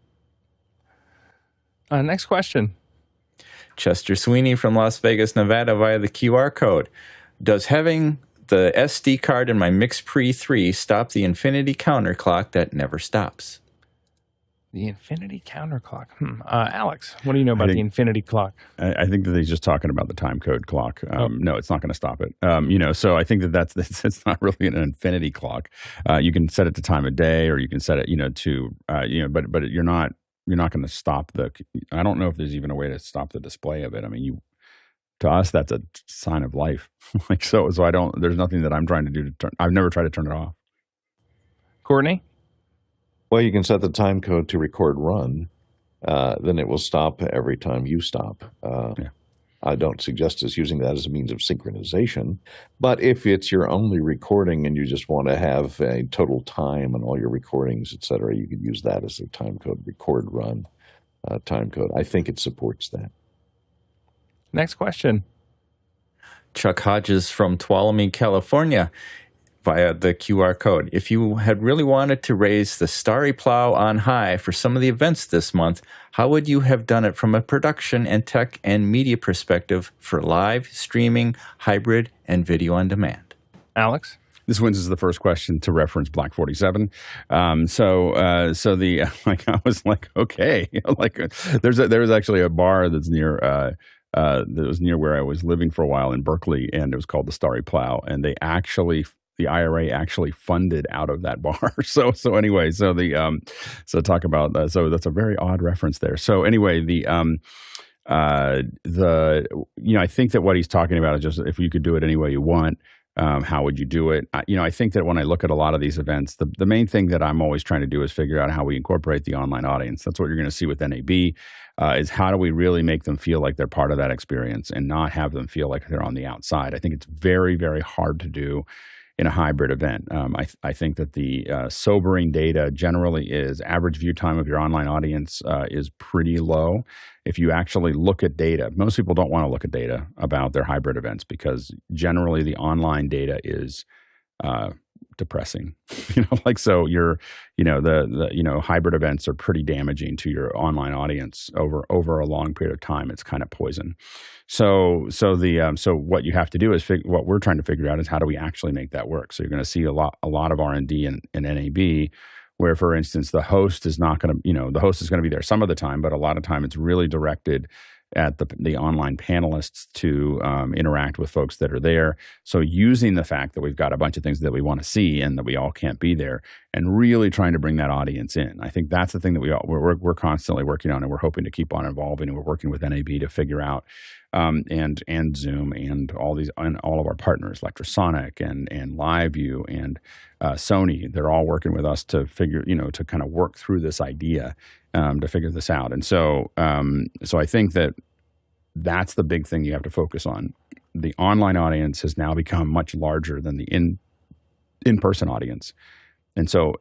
Next question. Chester Sweeney from Las Vegas, Nevada via the QR code. Does having the SD card in my MixPre 3 stop the infinity counter clock that never stops? The infinity counter clock. Alex, what do you know about the infinity clock? I think that he's just talking about the time code clock. No, it's not going to stop it. So I think it's not really an infinity clock. You can set it to time of day, or you can set it, but you're not going to stop I don't know if there's even a way to stop the display of it. I mean, to us, that's a sign of life. There's nothing that I'm trying to do I've never tried to turn it off. Courtney? Well, you can set the time code to record run. Then it will stop every time you stop. I don't suggest us using that as a means of synchronization. But if it's your only recording and you just want to have a total time on all your recordings, et cetera, you could use that as a time code, record run time code. I think it supports that. Next question. Chuck Hodges from Tuolumne, California, via the QR code. If you had really wanted to raise the starrry plow on high for some of the events this month, how would you have done it from a production and tech and media perspective for live, streaming, hybrid, and video on demand? Alex? This wins is the first question to reference Black 47. I was like, okay, there was actually a bar that's near, that was near where I was living for a while in Berkeley, and it was called the Starry Plow, and the IRA actually funded out of that bar. So talk about so that's a very odd reference there. So anyway, I think that what he's talking about is just if you could do it any way you want. How would you do it? I think that when I look at a lot of these events, the main thing that I'm always trying to do is figure out how we incorporate the online audience. That's what you're going to see with NAB, is how do we really make them feel like they're part of that experience and not have them feel like they're on the outside. I think it's very, very hard to do in a hybrid event. I think that the sobering data generally is average view time of your online audience is pretty low. If you actually look at data, most people don't want to look at data about their hybrid events because generally the online data is depressing. Hybrid events are pretty damaging to your online audience over a long period of time. It's kind of poison. So what you have to do is what we're trying to figure out is how do we actually make that work. So you're going to see a lot of R&D in NAB, where, for instance, the host is not going to, the host is going to be there some of the time, but a lot of time it's really directed at the online panelists to interact with folks that are there. So using the fact that we've got a bunch of things that we want to see and that we all can't be there, and really trying to bring that audience in. I think that's the thing that we're constantly working on, and we're hoping to keep on evolving. And we're working with NAB to figure out, and Zoom and all of our partners, Electrosonic and LiveView and Sony. They're all working with us to figure, to kind of work through this idea. To figure this out. And so I think that's the big thing you have to focus on. The online audience has now become much larger than the in-person audience. And so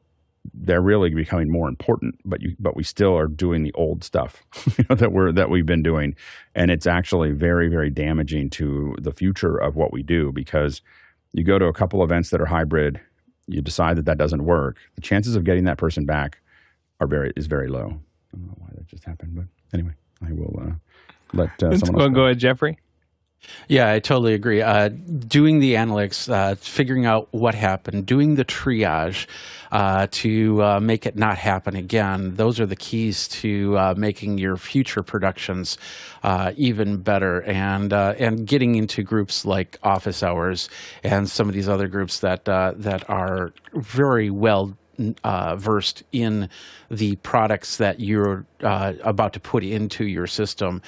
they're really becoming more important, but we still are doing the old stuff that we've been doing. And it's actually very, very damaging to the future of what we do, because you go to a couple events that are hybrid, you decide that doesn't work. The chances of getting that person back is very low. I don't know why that just happened, but anyway, I will let someone else go ahead, Jeffrey. Yeah, I totally agree. Doing the analytics, figuring out what happened, doing the triage to make it not happen again. Those are the keys to making your future productions even better, and getting into groups like Office Hours and some of these other groups that are very well versed in the products that you're about to put into your system.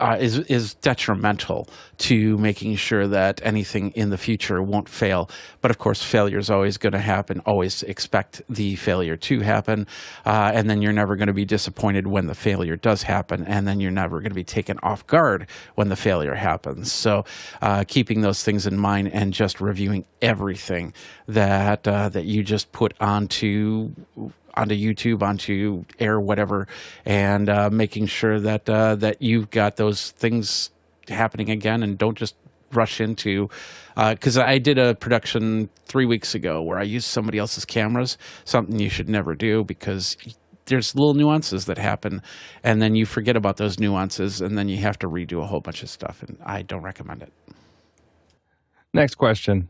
is detrimental to making sure that anything in the future won't fail. But of course, failure is always going to happen. Always expect the failure to happen, and then you're never going to be disappointed when the failure does happen, and then you're never going to be taken off guard when the failure happens. So, keeping those things in mind and just reviewing everything that you just put onto YouTube, onto air, whatever, and making sure that you've got those things happening again, and don't just rush into. Because I did a production 3 weeks ago where I used somebody else's cameras, something you should never do because there's little nuances that happen, and then you forget about those nuances, and then you have to redo a whole bunch of stuff, and I don't recommend it. Next question.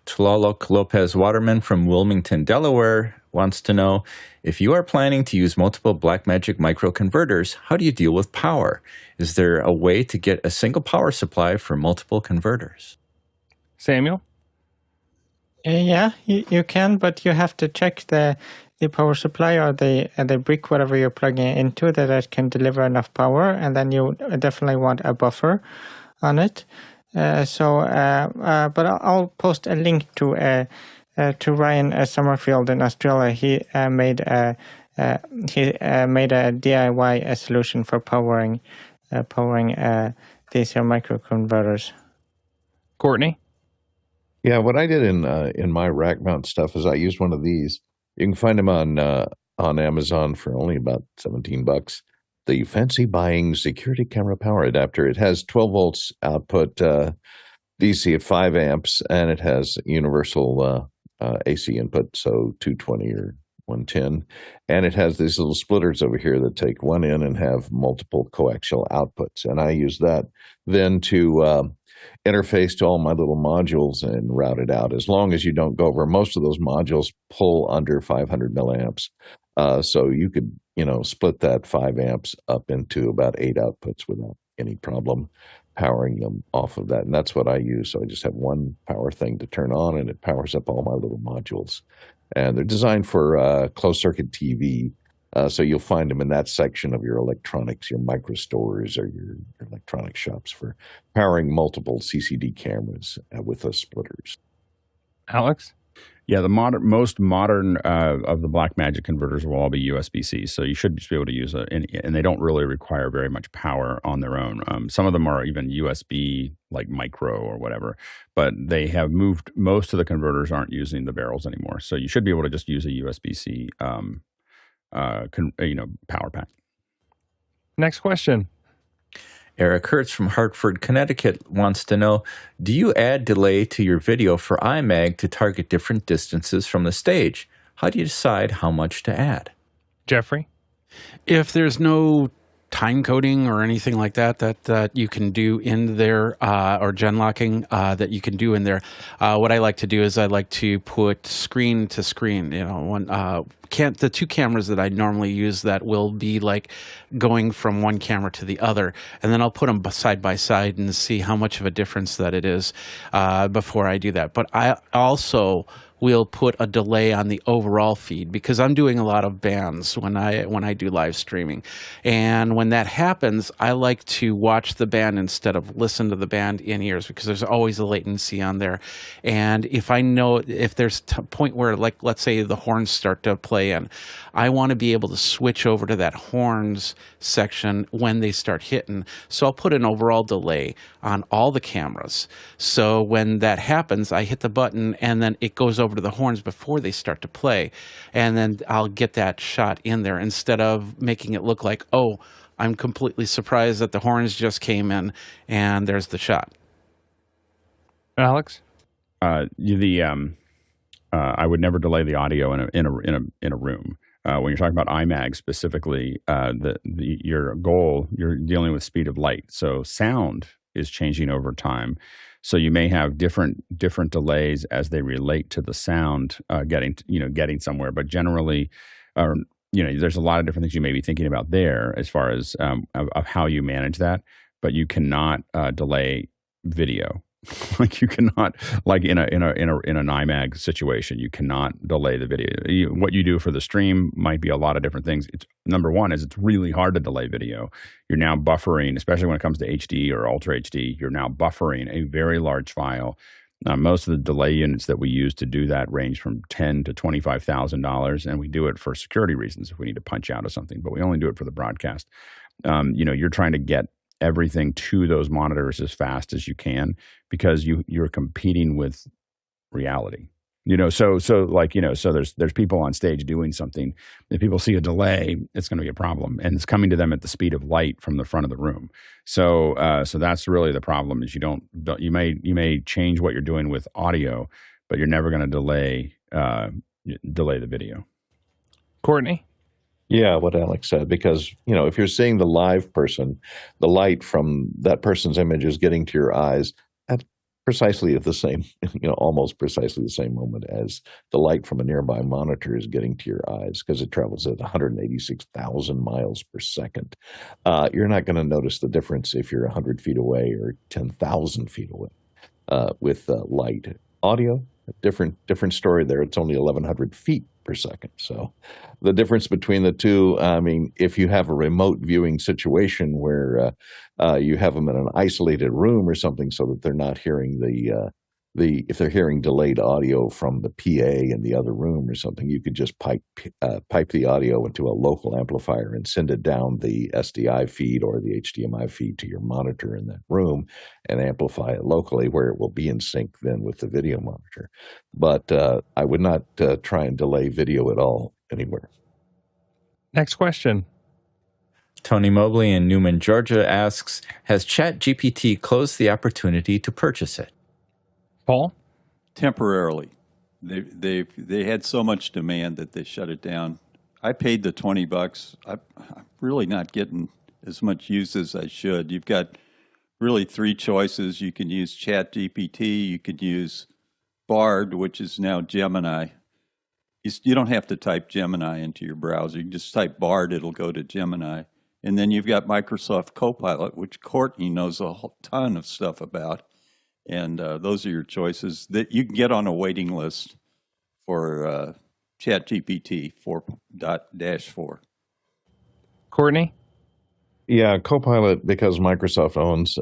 Tlaloc Lopez Waterman from Wilmington, Delaware wants to know, if you are planning to use multiple BlackMagic microconverters, how do you deal with power? Is there a way to get a single power supply for multiple converters? Samuel? Yeah, you can, but you have to check the power supply or the brick, whatever you're plugging it into, that it can deliver enough power, and then you definitely want a buffer on it. But I'll post a link to Ryan Summerfield in Australia. He made a DIY solution for powering these microconverters. Courtney? Yeah, what I did in my rack mount stuff is I used one of these. You can find them on Amazon for only about $17. The fancy buying security camera power adapter. It has 12 volts output, DC at 5 amps, and it has universal AC input, so 220 or 110. And it has these little splitters over here that take one in and have multiple coaxial outputs. And I use that then to interface to all my little modules and route it out. As long as you don't go over, most of those modules pull under 500 milliamps. So you could, split that 5 amps up into about 8 outputs without any problem powering them off of that. And that's what I use. So I just have one power thing to turn on, and it powers up all my little modules. And they're designed for closed circuit TV. So you'll find them in that section of your electronics, your micro stores, or your electronic shops for powering multiple CCD cameras with those splitters. Alex? Yeah, the most modern of the BlackMagic converters will all be USB-C, so you should just be able to use it, and they don't really require very much power on their own. Some of them are even USB, like micro or whatever, but they have moved. Most of the converters aren't using the barrels anymore, so you should be able to just use a USB-C, power pack. Next question. Eric Hertz from Hartford, Connecticut wants to know, do you add delay to your video for IMAG to target different distances from the stage? How do you decide how much to add? Jeffrey? If there's no time coding or anything like that you can do in there, or gen locking that you can do in there, what I like to do is I like to put screen to screen. The two cameras that I normally use that will be like going from one camera to the other, and then I'll put them side by side and see how much of a difference that it is before I do that. But I also will put a delay on the overall feed because I'm doing a lot of bands when I do live streaming. And when that happens, I like to watch the band instead of listen to the band in ears because there's always a latency on there. And if I know if there's a point where, like, let's say the horns start to play in, I want to be able to switch over to that horns section when they start hitting. So I'll put an overall delay on all the cameras. So when that happens, I hit the button and then it goes over to the horns before they start to play. And then I'll get that shot in there instead of making it look like, oh, I'm completely surprised that the horns just came in and there's the shot. Alex? I would never delay the audio in a room. When you're talking about IMAG specifically, your goal, you're dealing with speed of light. So sound is changing over time. So you may have different delays as they relate to the sound getting somewhere. But generally, there's a lot of different things you may be thinking about there as far as of how you manage that. But you cannot delay video. Like you cannot, like in an IMAG situation, you cannot delay the video. What you do for the stream might be a lot of different things. It's number one is it's really hard to delay video. You're now buffering, especially when it comes to HD or Ultra HD. You're now buffering a very large file. Most of the delay units that we use to do that range from $10,000 to $25,000, and we do it for security reasons if we need to punch out of something. But we only do it for the broadcast. You're trying to get everything to those monitors as fast as you can because you're competing with reality. So there's people on stage doing something. If people see a delay, it's going to be a problem, and it's coming to them at the speed of light from the front of the room. So that's really the problem. Is you may change what you're doing with audio, but you're never going to delay the video. Courtney? Yeah, what Alex said, because, if you're seeing the live person, the light from that person's image is getting to your eyes at precisely at the same, almost precisely the same moment as the light from a nearby monitor is getting to your eyes, because it travels at 186,000 miles per second. You're not going to notice the difference if you're 100 feet away or 10,000 feet away with light. Audio, different story there. It's only 1,100 feet per second. So the difference between the two, if you have a remote viewing situation where you have them in an isolated room or something so that they're not hearing if they're hearing delayed audio from the PA in the other room or something, you could just pipe the audio into a local amplifier and send it down the SDI feed or the HDMI feed to your monitor in that room and amplify it locally where it will be in sync then with the video monitor. But I would not try and delay video at all anywhere. Next question. Tony Mobley in Newman, Georgia asks, has ChatGPT closed the opportunity to purchase it? Paul? Temporarily. They had so much demand that they shut it down. I paid the $20. I'm really not getting as much use as I should. You've got really three choices. You can use ChatGPT. You could use Bard, which is now Gemini. You don't have to type Gemini into your browser. You can just type Bard. It'll go to Gemini. And then you've got Microsoft Copilot, which Courtney knows a whole ton of stuff about. And those are your choices that you can get on a waiting list for ChatGPT 4.4. Courtney? Yeah, Copilot, because Microsoft owns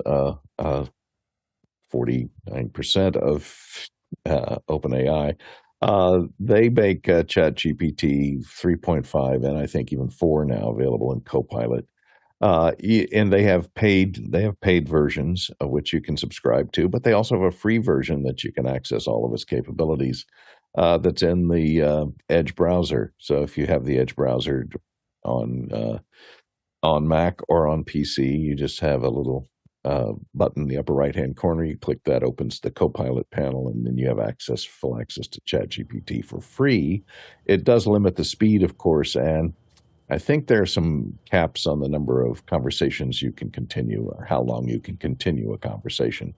49% of OpenAI, they make ChatGPT 3.5 and I think even 4 now available in Copilot. And they have paid versions of which you can subscribe to, but they also have a free version that you can access all of its capabilities that's in the Edge browser. So if you have the Edge browser on Mac or on PC, you just have a little button in the upper right-hand corner. You click that, opens the Copilot panel, and then you have full access to ChatGPT for free. It does limit the speed, of course, and I think there are some caps on the number of conversations you can continue or how long you can continue a conversation.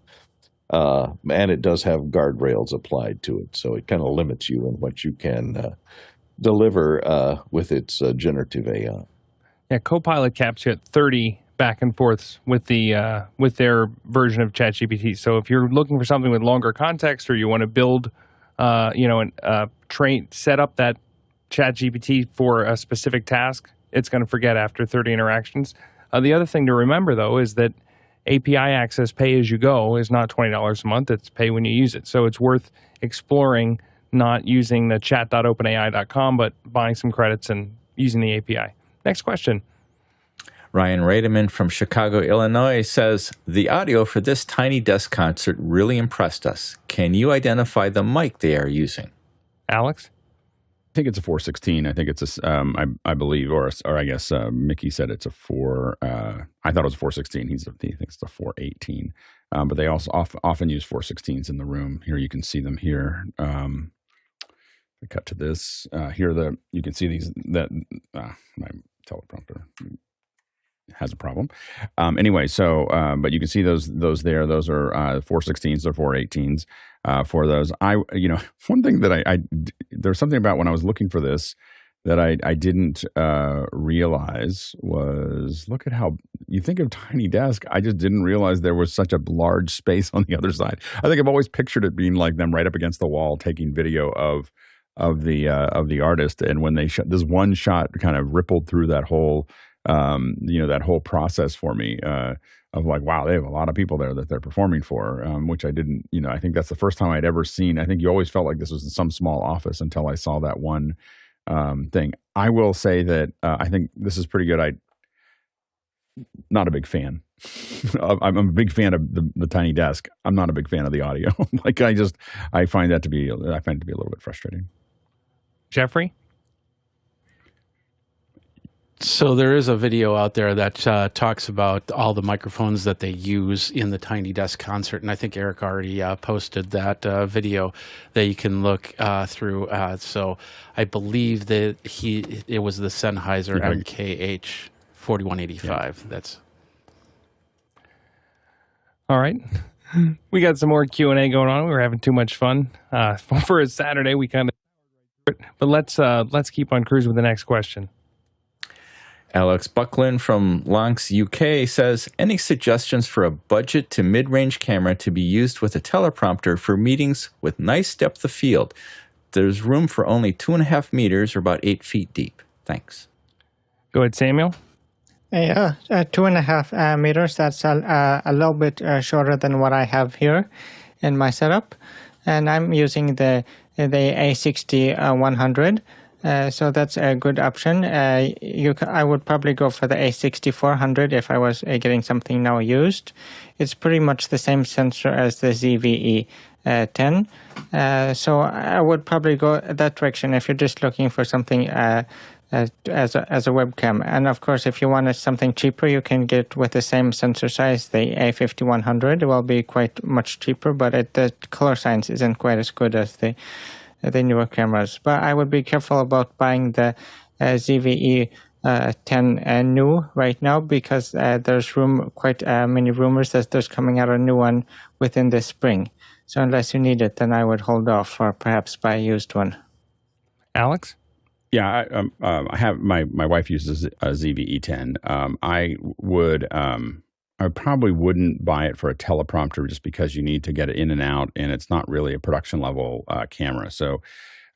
And it does have guardrails applied to it, so it kind of limits you in what you can deliver with its generative AI. Yeah, Copilot caps you at 30 back and forths with their version of ChatGPT. So if you're looking for something with longer context, or you want to build, set up that ChatGPT for a specific task, it's going to forget after 30 interactions. The other thing to remember, though, is that API access pay as you go is not $20 a month. It's pay when you use it. So it's worth exploring not using the chat.openai.com, but buying some credits and using the API. Next question. Ryan Rademan from Chicago, Illinois says, the audio for this Tiny Desk concert really impressed us. Can you identify the mic they are using? Alex? I think it's a 416. I think it's I believe, or I guess Mickey said it's a 4. I thought it was a 416. He thinks it's a 418. But they also often use 416s in the room. Here you can see them here. I cut to this. Here you can see these. My teleprompter has a problem. Anyway, so but you can see those there. Those are 416s or 418s. For those, one thing that there's something about when I was looking for this that I didn't realize was, look at how, you think of tiny desk, I just didn't realize there was such a large space on the other side. I think I've always pictured it being like them right up against the wall taking video of the artist, and when they shot this one shot, kind of rippled through that whole that whole process for me of like, wow, they have a lot of people there that they're performing for, which I didn't, I think that's the first time I'd ever seen. I think you always felt like this was in some small office until I saw that one thing. I will say that I think this is pretty good. Not a big fan. I'm a big fan of the tiny desk. I'm not a big fan of the audio. Like I find it to be a little bit frustrating. Jeffrey? So there is a video out there that talks about all the microphones that they use in the Tiny Desk concert, and I think Eric already posted that video that you can look through. So I believe that it was the Sennheiser MKH 4185. Yeah. That's all right. We got some more Q&A going on. We were having too much fun for a Saturday. We kind of, but let's keep on cruising with the next question. Alex Buckland from Lancs, UK says, any suggestions for a budget to mid-range camera to be used with a teleprompter for meetings with nice depth of field? There's room for only 2.5 meters or about 8 feet deep. Thanks. Go ahead, Samuel. Yeah, 2.5 meters. That's a little bit shorter than what I have here in my setup. And I'm using the A60-100. So that's a good option. I would probably go for the A6400 if I was getting something now used. It's pretty much the same sensor as the ZVE 10. So I would probably go that direction if you're just looking for something as a webcam. And of course, if you wanted something cheaper, you can get with the same sensor size, the A5100. It will be quite much cheaper, but the color science isn't quite as good as the newer cameras. But I would be careful about buying the ZVE 10 new right now, because there's quite many rumors that there's coming out a new one within the spring. So unless you need it, then I would hold off or perhaps buy a used one. Alex? Yeah, I have my wife uses a ZVE 10. I probably wouldn't buy it for a teleprompter just because you need to get it in and out, and it's not really a production level camera. So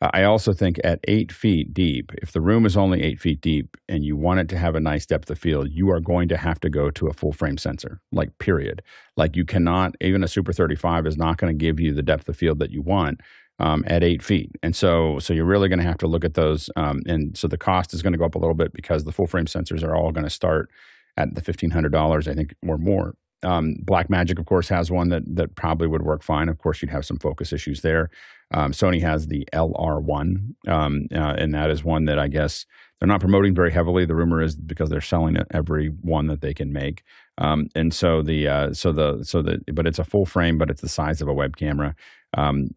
I also think at 8 feet deep, if the room is only 8 feet deep and you want it to have a nice depth of field, you are going to have to go to a full frame sensor, like period. Like you cannot, even a Super 35 is not going to give you the depth of field that you want at 8 feet. And so you're really going to have to look at those. And so the cost is going to go up a little bit because the full frame sensors are all going to start at the $1,500, I think, or more. BlackMagic, of course, has one that probably would work fine. Of course, you'd have some focus issues there. Sony has the LR1, and that is one that I guess they're not promoting very heavily. The rumor is because they're selling every one that they can make. But it's a full frame, but it's the size of a web camera.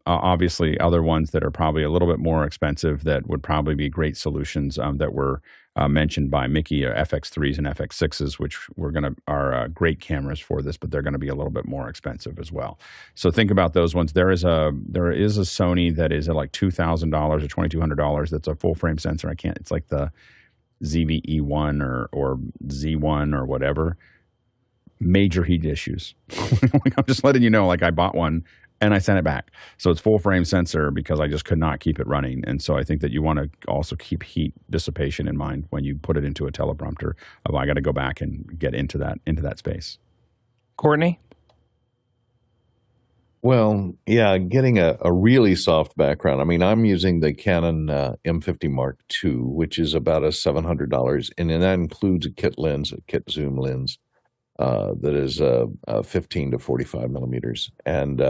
Obviously, other ones that are probably a little bit more expensive that would probably be great solutions that were mentioned by Mickey, FX3s and FX6s, which are great cameras for this, but they're going to be a little bit more expensive as well. So think about those ones. There is a Sony that is at like $2,000 or $2,200. That's a full frame sensor. It's like the ZVE1 or Z1 or whatever. Major heat issues. I'm just letting you know. Like I bought one and I sent it back. So it's full frame sensor because I just could not keep it running. And so I think that you want to also keep heat dissipation in mind when you put it into a teleprompter. I got to go back and get into that space. Courtney? Well, yeah, getting a really soft background. I mean, I'm using the Canon M50 Mark II, which is about $700, and that includes a kit lens, a kit zoom lens that is 15 to 45 millimeters. And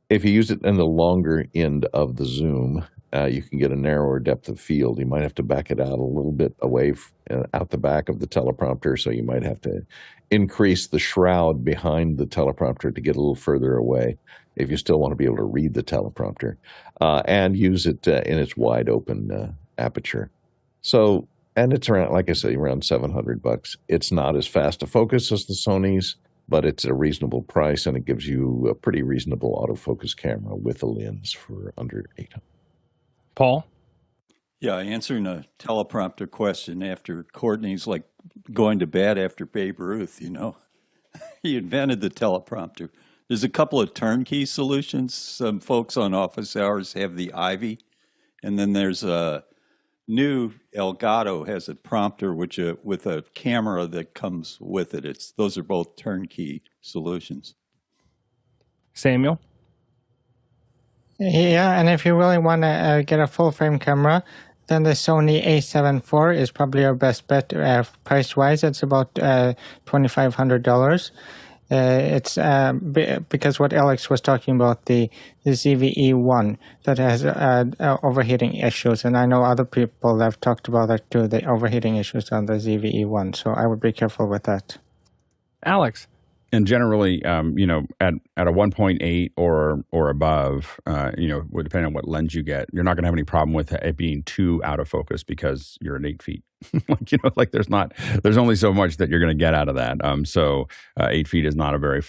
if you use it in the longer end of the zoom, you can get a narrower depth of field. You might have to back it out a little bit away out the back of the teleprompter, so you might have to increase the shroud behind the teleprompter to get a little further away if you still want to be able to read the teleprompter, and use it in its wide open aperture. So, and it's around, like I say, around $700. It's not as fast a focus as the Sony's, but it's a reasonable price, and it gives you a pretty reasonable autofocus camera with a lens for under $800. Paul? Yeah, answering a teleprompter question after Courtney's like going to bed after Babe Ruth, you know. He invented the teleprompter. There's a couple of turnkey solutions. Some folks on office hours have the Ivy, and then there's a new Elgato has a prompter which with a camera that comes with it. Those are both turnkey solutions. Samuel? Yeah, and if you really want to get a full frame camera, then the Sony a7 IV is probably your best bet. Price-wise, it's about $2,500. It's because what Alex was talking about, the ZVE1 that has overheating issues, and I know other people have talked about that too, the overheating issues on the ZVE1, so I would be careful with that. Alex? And generally, you know, at a 1.8 or above, you know, depending on what lens you get, you're not going to have any problem with it being too out of focus because you're at 8 feet. Like, you know, like there's only so much that you're going to get out of that. So 8 feet is not a very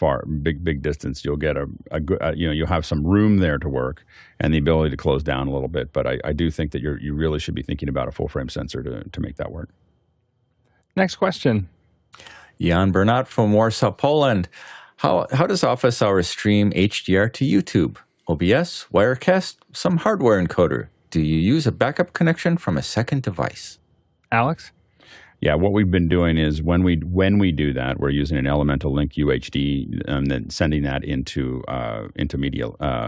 big distance. You'll get a good, you know, you'll have some room there to work and the ability to close down a little bit. But I do think that you really should be thinking about a full frame sensor to make that work. Next question. Jan Bernat from Warsaw, Poland. How does Office Hours stream HDR to YouTube? OBS, Wirecast, some hardware encoder. Do you use a backup connection from a second device? Alex? Yeah, what we've been doing is when we do that, we're using an Elemental Link UHD and then sending that into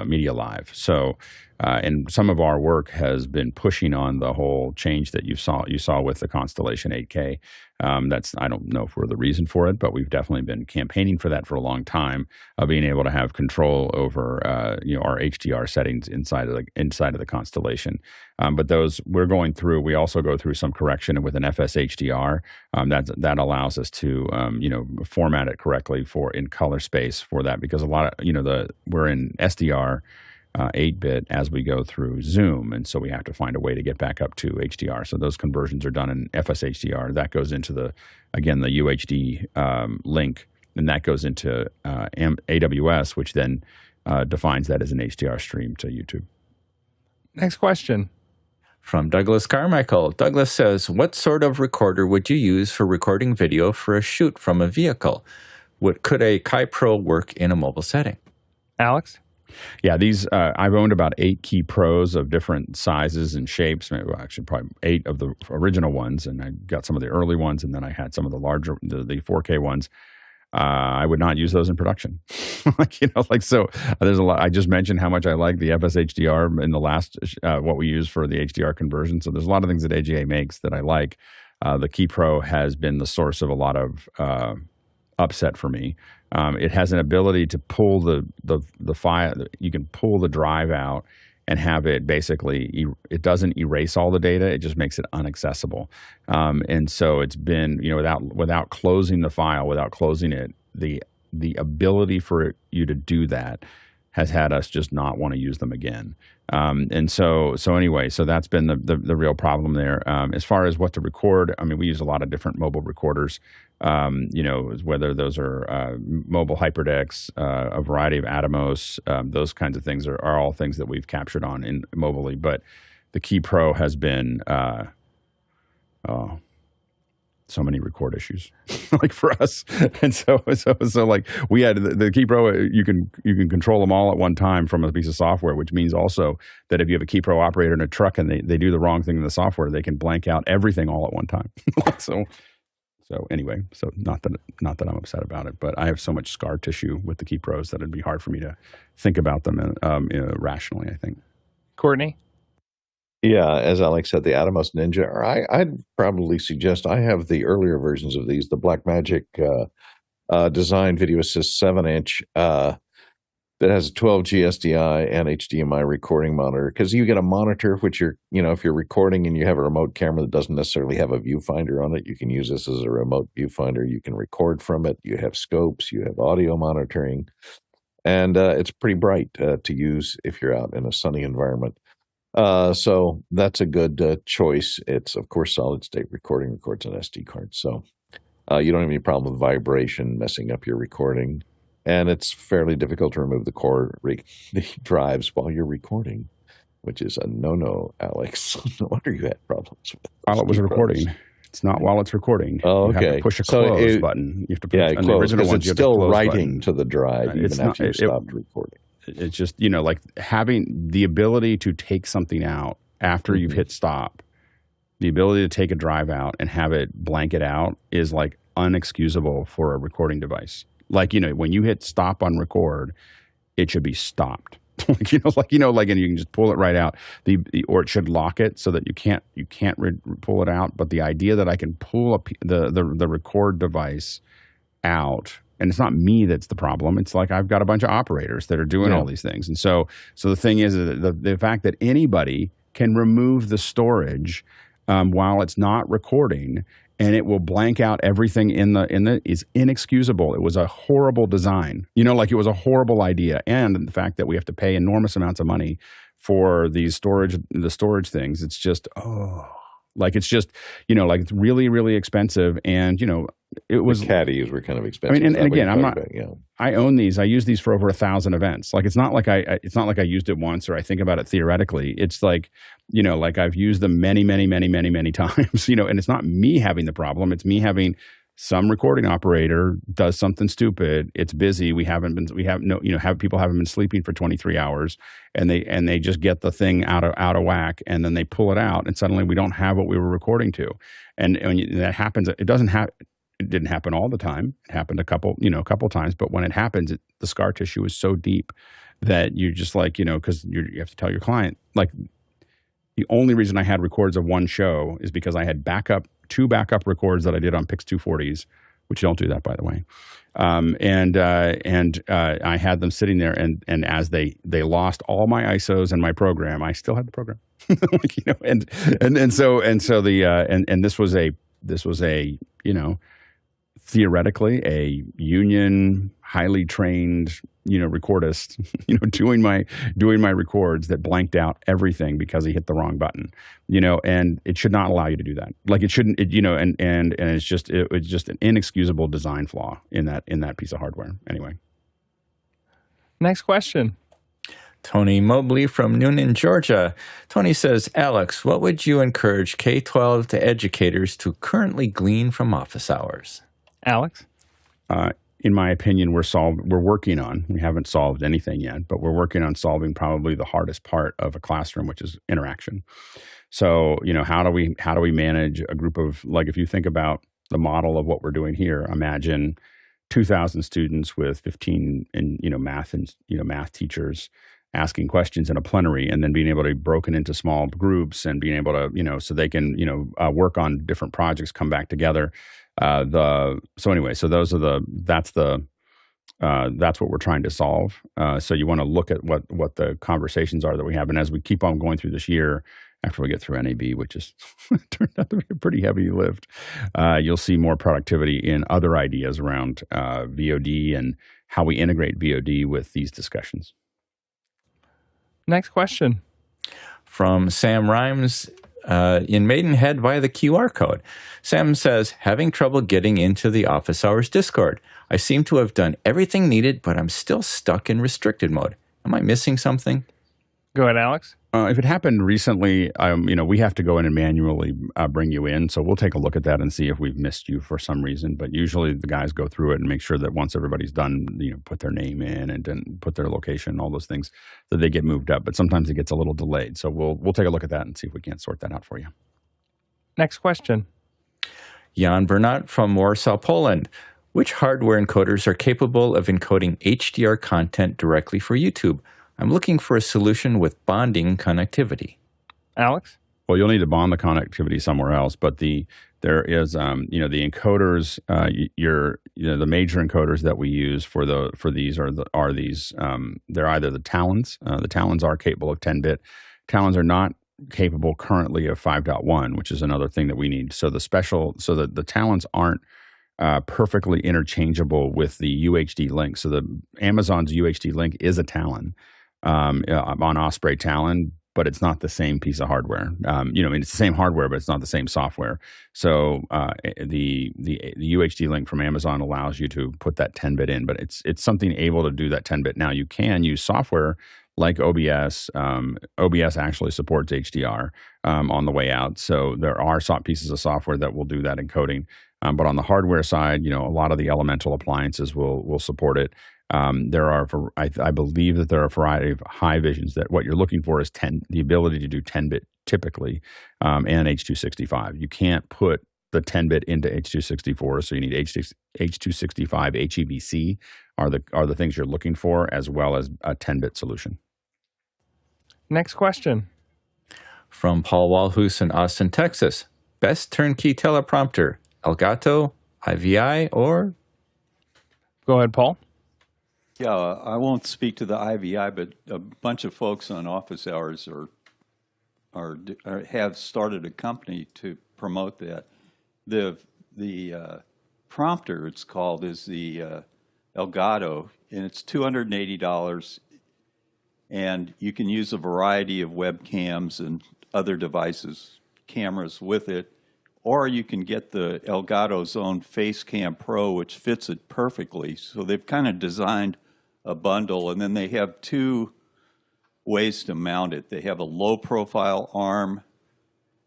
Media Live. So, and some of our work has been pushing on the whole change that you saw with the Constellation 8K. I don't know if we're the reason for it, but we've definitely been campaigning for that for a long time, of being able to have control over you know, our HDR settings inside of the Constellation. But those we're going through. We also go through some correction with an FSHDR that allows us to you know, format it correctly in color space for that, because a lot of, you know, we're in SDR 8-bit as we go through Zoom, and so we have to find a way to get back up to HDR. So those conversions are done in FSHDR. That goes into the UHD link, and that goes into AWS, which then defines that as an HDR stream to YouTube. Next question. From Douglas Carmichael. Douglas says, what sort of recorder would you use for recording video for a shoot from a vehicle? Could a KiPro work in a mobile setting? Alex? Yeah, these I've owned about 8 KiPros of different sizes and shapes. Well, actually, probably 8 of the original ones, and I got some of the early ones, and then I had some of the larger, the 4K ones. I would not use those in production. So there's a lot. I just mentioned how much I like the FSHDR in the last what we use for the HDR conversion. So there's a lot of things that AGA makes that I like. The KiPro has been the source of a lot of upset for me. It has an ability to pull the file. You can pull the drive out and have it basically, it doesn't erase all the data. It just makes it inaccessible. And so it's been, without closing the file, without closing it, the ability for you to do that has had us just not want to use them again. And so anyway, so that's been the real problem there. As far as what to record, I mean, we use a lot of different mobile recorders, whether those are mobile hyperdecks, a variety of Atomos, those kinds of things are all things that we've captured on in mobily. But the KiPro has been, so many record issues like for us. And so like we had the KiPro, you can control them all at one time from a piece of software, which means also that if you have a KiPro operator in a truck and they do the wrong thing in the software, they can blank out everything all at one time. So anyway, so not that I'm upset about it, but I have so much scar tissue with the KiPros that it'd be hard for me to think about them rationally, I think. Courtney? Yeah, as Alex said, the Atomos Ninja. I'd probably suggest I have the earlier versions of these, the BlackMagic Design Video Assist 7-inch that has a 12G SDI and HDMI recording monitor. Because you get a monitor, which if you're recording and you have a remote camera that doesn't necessarily have a viewfinder on it, you can use this as a remote viewfinder. You can record from it. You have scopes. You have audio monitoring. And it's pretty bright to use if you're out in a sunny environment. So that's a good choice. It's, of course, solid state recording, records an SD card. So you don't have any problem with vibration messing up your recording. And it's fairly difficult to remove the drives while you're recording. which is a no-no, Alex. No wonder you had problems with While it was KiPros. recording. It's not while it's recording. Oh, You have okay. to push a So close button. You have to push, Yeah, on the close, original because ones, it's you have to still close writing button. to the drive It's even not- after you stopped recording. It's just, you know, like having the ability to take something out after you've hit stop, the ability to take a drive out and have it blank it out is like unexcusable for a recording device. Like, you know, when you hit stop on record, it should be stopped. And you can just pull it right out. Or it should lock it so that you can't pull it out. But the idea that I can pull the record device out, and it's not me that's the problem. It's like I've got a bunch of operators that are doing all these things. And so the thing is the fact that anybody can remove the storage while it's not recording, and it will blank out everything in the is inexcusable. It was a horrible design. You know, like it was a horrible idea. And the fact that we have to pay enormous amounts of money for the storage things, it's just, like it's just, you know, like it's really, really expensive. And, you know, it was the caddies were kind of expensive. I mean, and again, I'm not. About, I own these. I use these for over 1,000 events. Like it's not like I used it once or I think about it theoretically. It's like, you know, like I've used them many, many, many, many, many times. You know, and it's not me having the problem. It's me having some recording operator does something stupid. It's busy. People haven't been sleeping for 23 hours, and they just get the thing out of whack, and then they pull it out, and suddenly we don't have what we were recording to, and when that happens, it doesn't happen. It didn't happen all the time. It happened a couple times. But when it happens, the scar tissue is so deep that you're just like, you know, because you have to tell your client, like, the only reason I had records of one show is because I had two backup records that I did on Pix 240s, which don't do that, by the way. I had them sitting there, and as they lost all my ISOs and my program, I still had the program. Like, you know, and this was a you know, theoretically a union, highly trained, you know, recordist, you know, doing my records that blanked out everything because he hit the wrong button, you know, and it should not allow you to do that. Like it shouldn't, you know, and it's just an inexcusable design flaw in that piece of hardware. Anyway. Next question. Tony Mobley from Noonan, Georgia. Tony says, Alex, what would you encourage K-12 to educators to currently glean from office hours? Alex? In my opinion, we haven't solved anything yet, but we're working on solving probably the hardest part of a classroom, which is interaction. So, you know, how do we manage a group of, like, if you think about the model of what we're doing here, imagine 2,000 students with 15 math teachers asking questions in a plenary, and then being able to be broken into small groups and being able to, you know, so they can, you know, work on different projects, come back together. That's what we're trying to solve. So you want to look at what the conversations are that we have. And as we keep on going through this year, after we get through NAB, which is turned out to be a pretty heavy lift, you'll see more productivity in other ideas around VOD and how we integrate VOD with these discussions. Next question. From Sam Rhimes in Maidenhead via the QR code. Sam says, having trouble getting into the Office Hours Discord. I seem to have done everything needed, but I'm still stuck in restricted mode. Am I missing something? Go ahead, Alex. If it happened recently, you know, we have to go in and manually bring you in. So we'll take a look at that and see if we've missed you for some reason. But usually the guys go through it and make sure that once everybody's done, you know, put their name in and then put their location, all those things, that they get moved up. But sometimes it gets a little delayed. So we'll take a look at that and see if we can't sort that out for you. Next question. Jan Bernat from Warsaw, Poland. Which hardware encoders are capable of encoding HDR content directly for YouTube? I'm looking for a solution with bonding connectivity. Alex? Well, you'll need to bond the connectivity somewhere else, but there is the encoders. The major encoders that we use for these are these. They're either the Talons. The Talons are capable of 10-bit. Talons are not capable currently of 5.1, which is another thing that we need. So the Talons aren't perfectly interchangeable with the UHD link. So the Amazon's UHD link is a Talon. On Osprey Talon, but it's not the same piece of hardware. It's the same hardware, but it's not the same software. So the UHD link from Amazon allows you to put that 10-bit in, but it's something able to do that 10-bit. Now you can use software like OBS. OBS actually supports HDR on the way out. So there are pieces of software that will do that encoding. But on the hardware side, a lot of the elemental appliances will support it. I believe that there are a variety of high visions that what you're looking for is the ability to do 10-bit typically, and H.265. You can't put the 10-bit into H.264, so you need H.265 HEVC are the things you're looking for, as well as a 10-bit solution. Next question. From Paul Walhus in Austin, Texas. Best turnkey teleprompter, Elgato, IVI, or? Go ahead, Paul. Yeah, I won't speak to the IVI, but a bunch of folks on office hours have started a company to promote that. The prompter, it's called, is the Elgato, and it's $280, and you can use a variety of webcams and other devices, cameras with it, or you can get the Elgato's own Facecam Pro, which fits it perfectly. So they've kind of designed a bundle, and then they have two ways to mount it. They have a low-profile arm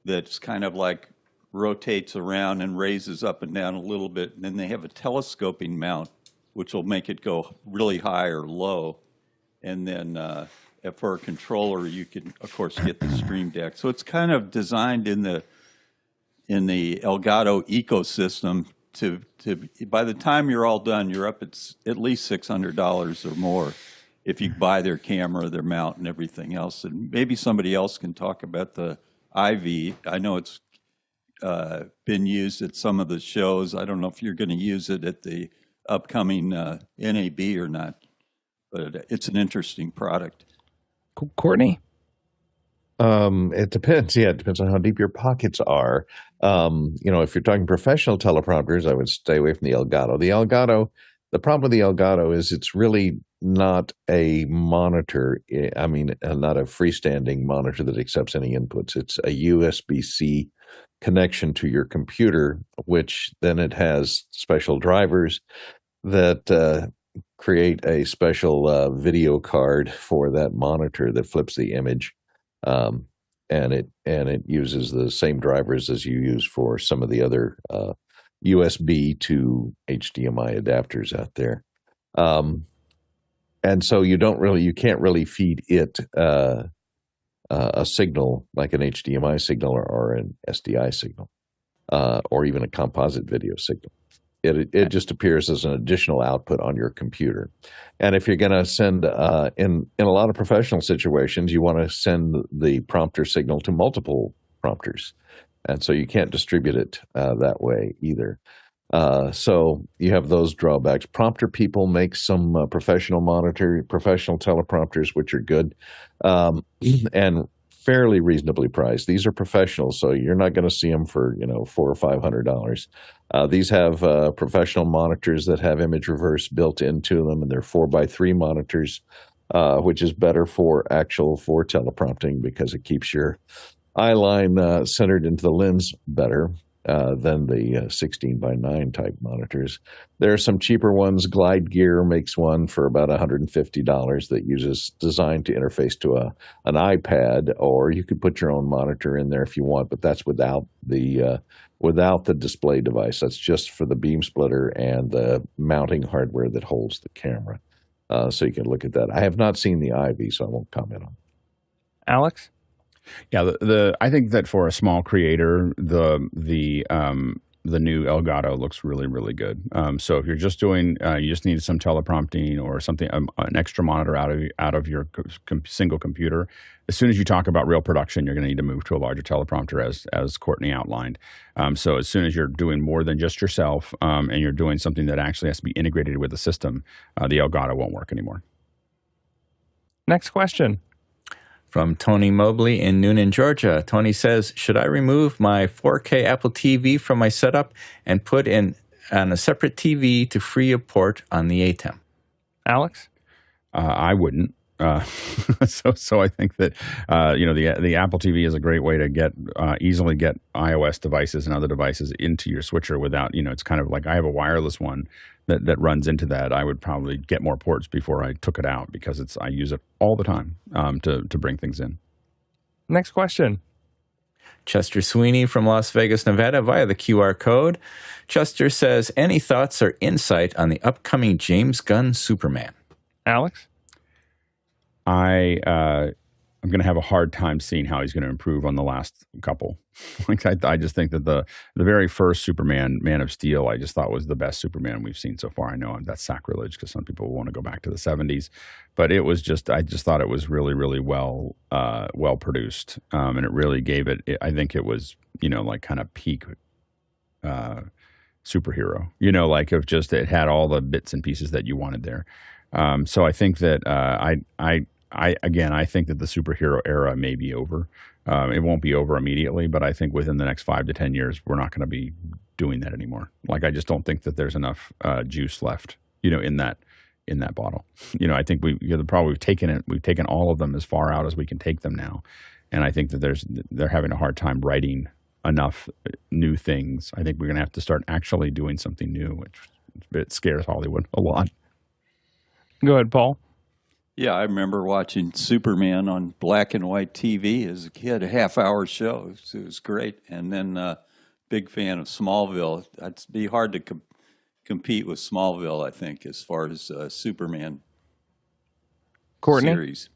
that's kind of like rotates around and raises up and down a little bit, and then they have a telescoping mount, which will make it go really high or low. And then for a controller, you can, of course, get the Stream Deck. So it's kind of designed in the Elgato ecosystem to by the time you're all done, you're up at least $600 or more if you buy their camera, their mount, and everything else. And maybe somebody else can talk about the IV. I know it's been used at some of the shows. I don't know if you're going to use it at the upcoming NAB or not, but it's an interesting product. Courtney? It depends. Yeah, it depends on how deep your pockets are. If you're talking professional teleprompters, I would stay away from the Elgato. The problem with the Elgato is it's really not a monitor. I mean, not a freestanding monitor that accepts any inputs. It's a USB-C connection to your computer, which then it has special drivers that create a special video card for that monitor that flips the image. And it uses the same drivers as you use for some of the other USB to HDMI adapters out there. And so you can't really feed it a signal like an HDMI signal or an SDI signal, or even a composite video signal. It just appears as an additional output on your computer. And if you're going to send, in a lot of professional situations, you want to send the prompter signal to multiple prompters. And so you can't distribute it that way either. So you have those drawbacks. Prompter people make some professional teleprompters, which are good and fairly reasonably priced. These are professionals, so you're not going to see them for $400 or $500. These have professional monitors that have image reverse built into them, and they're 4x3 monitors, which is better for teleprompting because it keeps your eye line centered into the lens better than the 16:9 type monitors. There are some cheaper ones. Glide Gear makes one for about $150 that uses designed to interface to an iPad, or you could put your own monitor in there if you want, but that's without the display device. That's just for the beam splitter and the mounting hardware that holds the camera. So you can look at that. I have not seen the IV, so I won't comment on it. Alex? Yeah, I think that for a small creator, the new Elgato looks really, really good. So if you're just doing, you just need some teleprompting or something, an extra monitor out of your single computer. As soon as you talk about real production, you're going to need to move to a larger teleprompter, as Courtney outlined. So as soon as you're doing more than just yourself, and you're doing something that actually has to be integrated with the system, the Elgato won't work anymore. Next question. From Tony Mobley in Noonan, Georgia. Tony says, should I remove my 4K Apple TV from my setup and put in on a separate TV to free a port on the Atem? Alex? I wouldn't. So I think that the Apple TV is a great way to easily get iOS devices and other devices into your switcher without, it's kind of like I have a wireless one that runs into that, I would probably get more ports before I took it out, because I use it all the time to bring things in. Next question. Chester Sweeney from Las Vegas, Nevada, via the QR code. Chester says, any thoughts or insight on the upcoming James Gunn Superman? Alex? I'm going to have a hard time seeing how he's going to improve on the last couple. I just think that the very first Superman, Man of Steel, I just thought was the best Superman we've seen so far. I know that's sacrilege because some people want to go back to the 70s, but I just thought it was really, really well produced, and it really gave it. I think it was like kind of peak superhero. Like it had all the bits and pieces that you wanted there. So I think that I think that the superhero era may be over. It won't be over immediately, but I think within the next 5 to 10 years, we're not going to be doing that anymore. I just don't think that there's enough juice left, in that bottle. I think we've taken all of them as far out as we can take them now, and I think that they're having a hard time writing enough new things. I think we're going to have to start actually doing something new, which it scares Hollywood a lot. Go ahead, Paul. Yeah, I remember watching Superman on black and white TV as a kid, a half-hour show. It was great. And then big fan of Smallville. It'd be hard to compete with Smallville, I think, as far as Superman Courtney? series.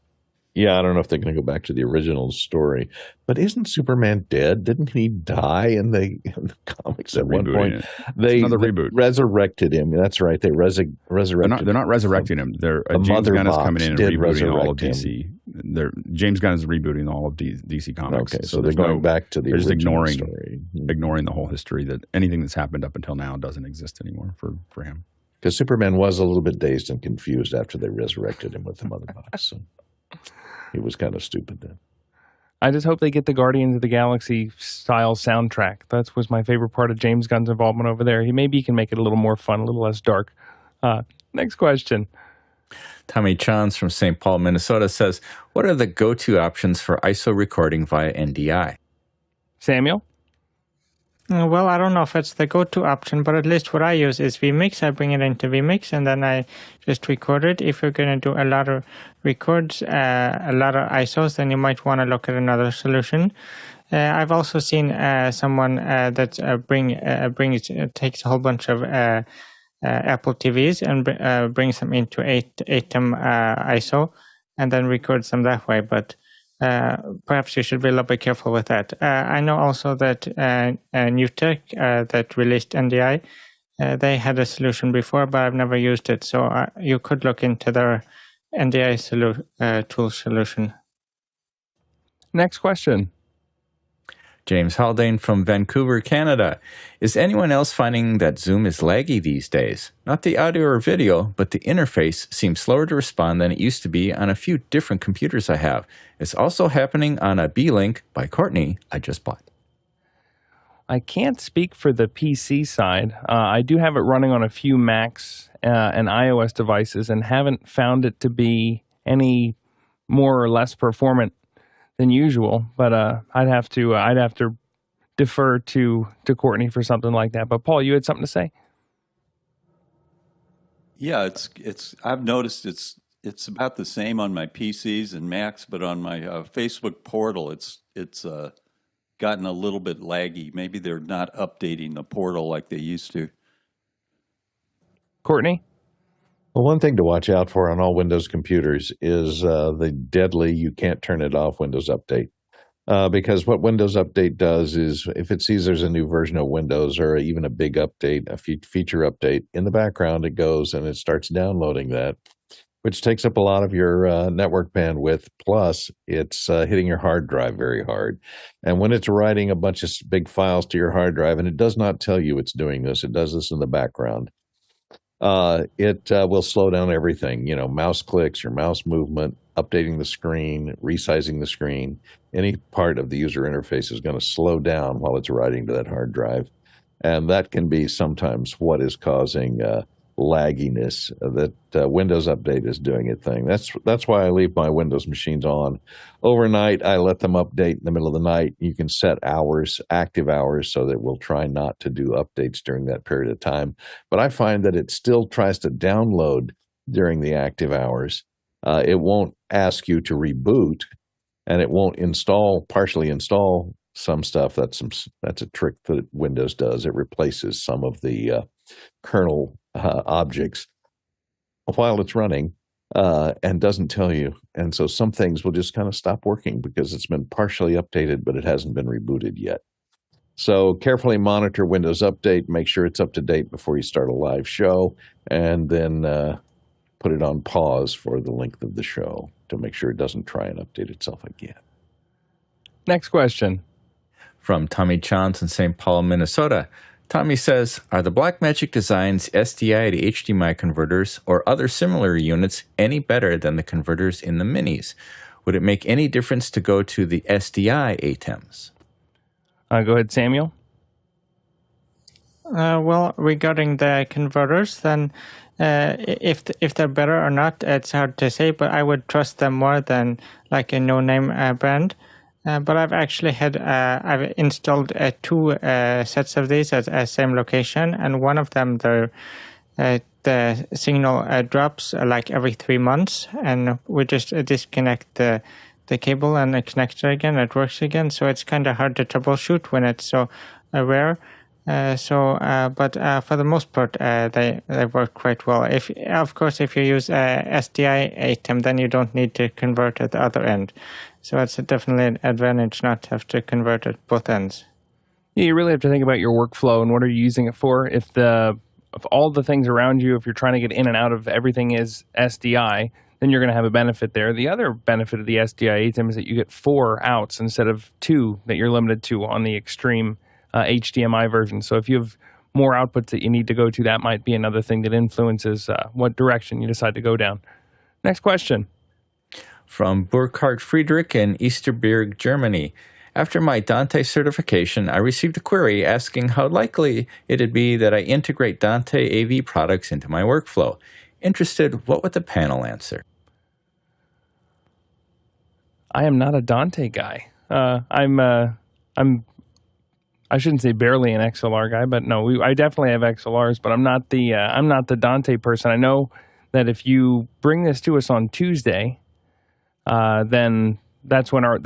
Yeah, I don't know if they're going to go back to the original story, but isn't Superman dead? Didn't he die in the comics at one point? They reboot. Resurrected him. That's right. They resurrected. They're not resurrecting him. James Gunn is coming in and rebooting all of DC. James Gunn is rebooting all of DC Comics. Okay, so they're going back to the original story. Ignoring the whole history, that anything that's happened up until now doesn't exist anymore for him. Because Superman was a little bit dazed and confused after they resurrected him with the mother box. So. He was kind of stupid then. I just hope they get the Guardians of the Galaxy style soundtrack. That was my favorite part of James Gunn's involvement over there. Maybe he can make it a little more fun, a little less dark. Next question. Tommy Chans from St. Paul, Minnesota says, what are the go-to options for ISO recording via NDI? Samuel? Well, I don't know if it's the go-to option, but at least what I use is vMix. I bring it into vMix, and then I just record it. If you're going to do a lot of records, a lot of ISOs, then you might want to look at another solution. I've also seen someone that takes a whole bunch of Apple TVs and brings them into Atem ISO, and then records them that way. But perhaps you should be a little bit careful with that. I know also that NewTek that released NDI, they had a solution before, but I've never used it. So you could look into their NDI tool solution. Next question. James Haldane from Vancouver, Canada. Is anyone else finding that Zoom is laggy these days? Not the audio or video, but the interface seems slower to respond than it used to be on a few different computers I have. It's also happening on a B-Link by Courtney I just bought. I can't speak for the PC side. I do have it running on a few Macs and iOS devices and haven't found it to be any more or less performant than usual, but I'd have to defer to Courtney for something like that. But Paul, you had something to say? Yeah, it's. I've noticed it's about the same on my PCs and Macs, but on my Facebook portal, it's gotten a little bit laggy. Maybe they're not updating the portal like they used to. Courtney? Well, one thing to watch out for on all Windows computers is the deadly you can't turn it off Windows Update. Because what Windows Update does is if it sees there's a new version of Windows or even a big update, a feature update, in the background it goes and it starts downloading that, which takes up a lot of your network bandwidth. Plus, it's hitting your hard drive very hard. And when it's writing a bunch of big files to your hard drive, and it does not tell you it's doing this, it does this in the background, it will slow down everything. Mouse clicks, your mouse movement, updating the screen, resizing the screen. Any part of the user interface is going to slow down while it's writing to that hard drive. And that can be sometimes what is causing lagginess that Windows Update is doing its thing. That's why I leave my Windows machines on overnight. I let them update in the middle of the night. You can set hours, active hours, so that we'll try not to do updates during that period of time. But I find that it still tries to download during the active hours. It won't ask you to reboot, and it won't partially install some stuff. That's a trick that Windows does. It replaces some of the kernel objects while it's running and doesn't tell you. And so some things will just kind of stop working because it's been partially updated, but it hasn't been rebooted yet. So carefully monitor Windows Update, make sure it's up to date before you start a live show, and then put it on pause for the length of the show to make sure it doesn't try and update itself again. Next question. From Tommy Chance in St. Paul, Minnesota. Tommy says, are the BlackMagic Designs SDI to HDMI converters or other similar units any better than the converters in the minis? Would it make any difference to go to the SDI Atems? Go ahead, Samuel. Well, regarding the converters, then if they're better or not, it's hard to say, but I would trust them more than like a no-name brand. But I've actually I've installed 2 sets of these at the same location, and one of them, the signal drops like every 3 months, and we just disconnect the cable and the connector again, it works again, so it's kind of hard to troubleshoot when it's so rare. But for the most part, they work quite well. Of course, if you use SDI Atem, then you don't need to convert at the other end. So it's definitely an advantage not to have to convert at both ends. Yeah, you really have to think about your workflow and what are you using it for. If all the things around you, if you're trying to get in and out of everything is SDI, then you're going to have a benefit there. The other benefit of the SDI Atem is that you get 4 outs instead of 2 that you're limited to on the extreme HDMI version. So if you have more outputs that you need to go to, that might be another thing that influences what direction you decide to go down. Next question. From Burkhard Friedrich in Easterberg, Germany. After my Dante certification, I received a query asking how likely it'd be that I integrate Dante AV products into my workflow. Interested, what would the panel answer? I am not a Dante guy. I shouldn't say barely an XLR guy, but no, I definitely have XLRs, but I'm not the Dante person. I know that if you bring this to us on Tuesday, then that's when on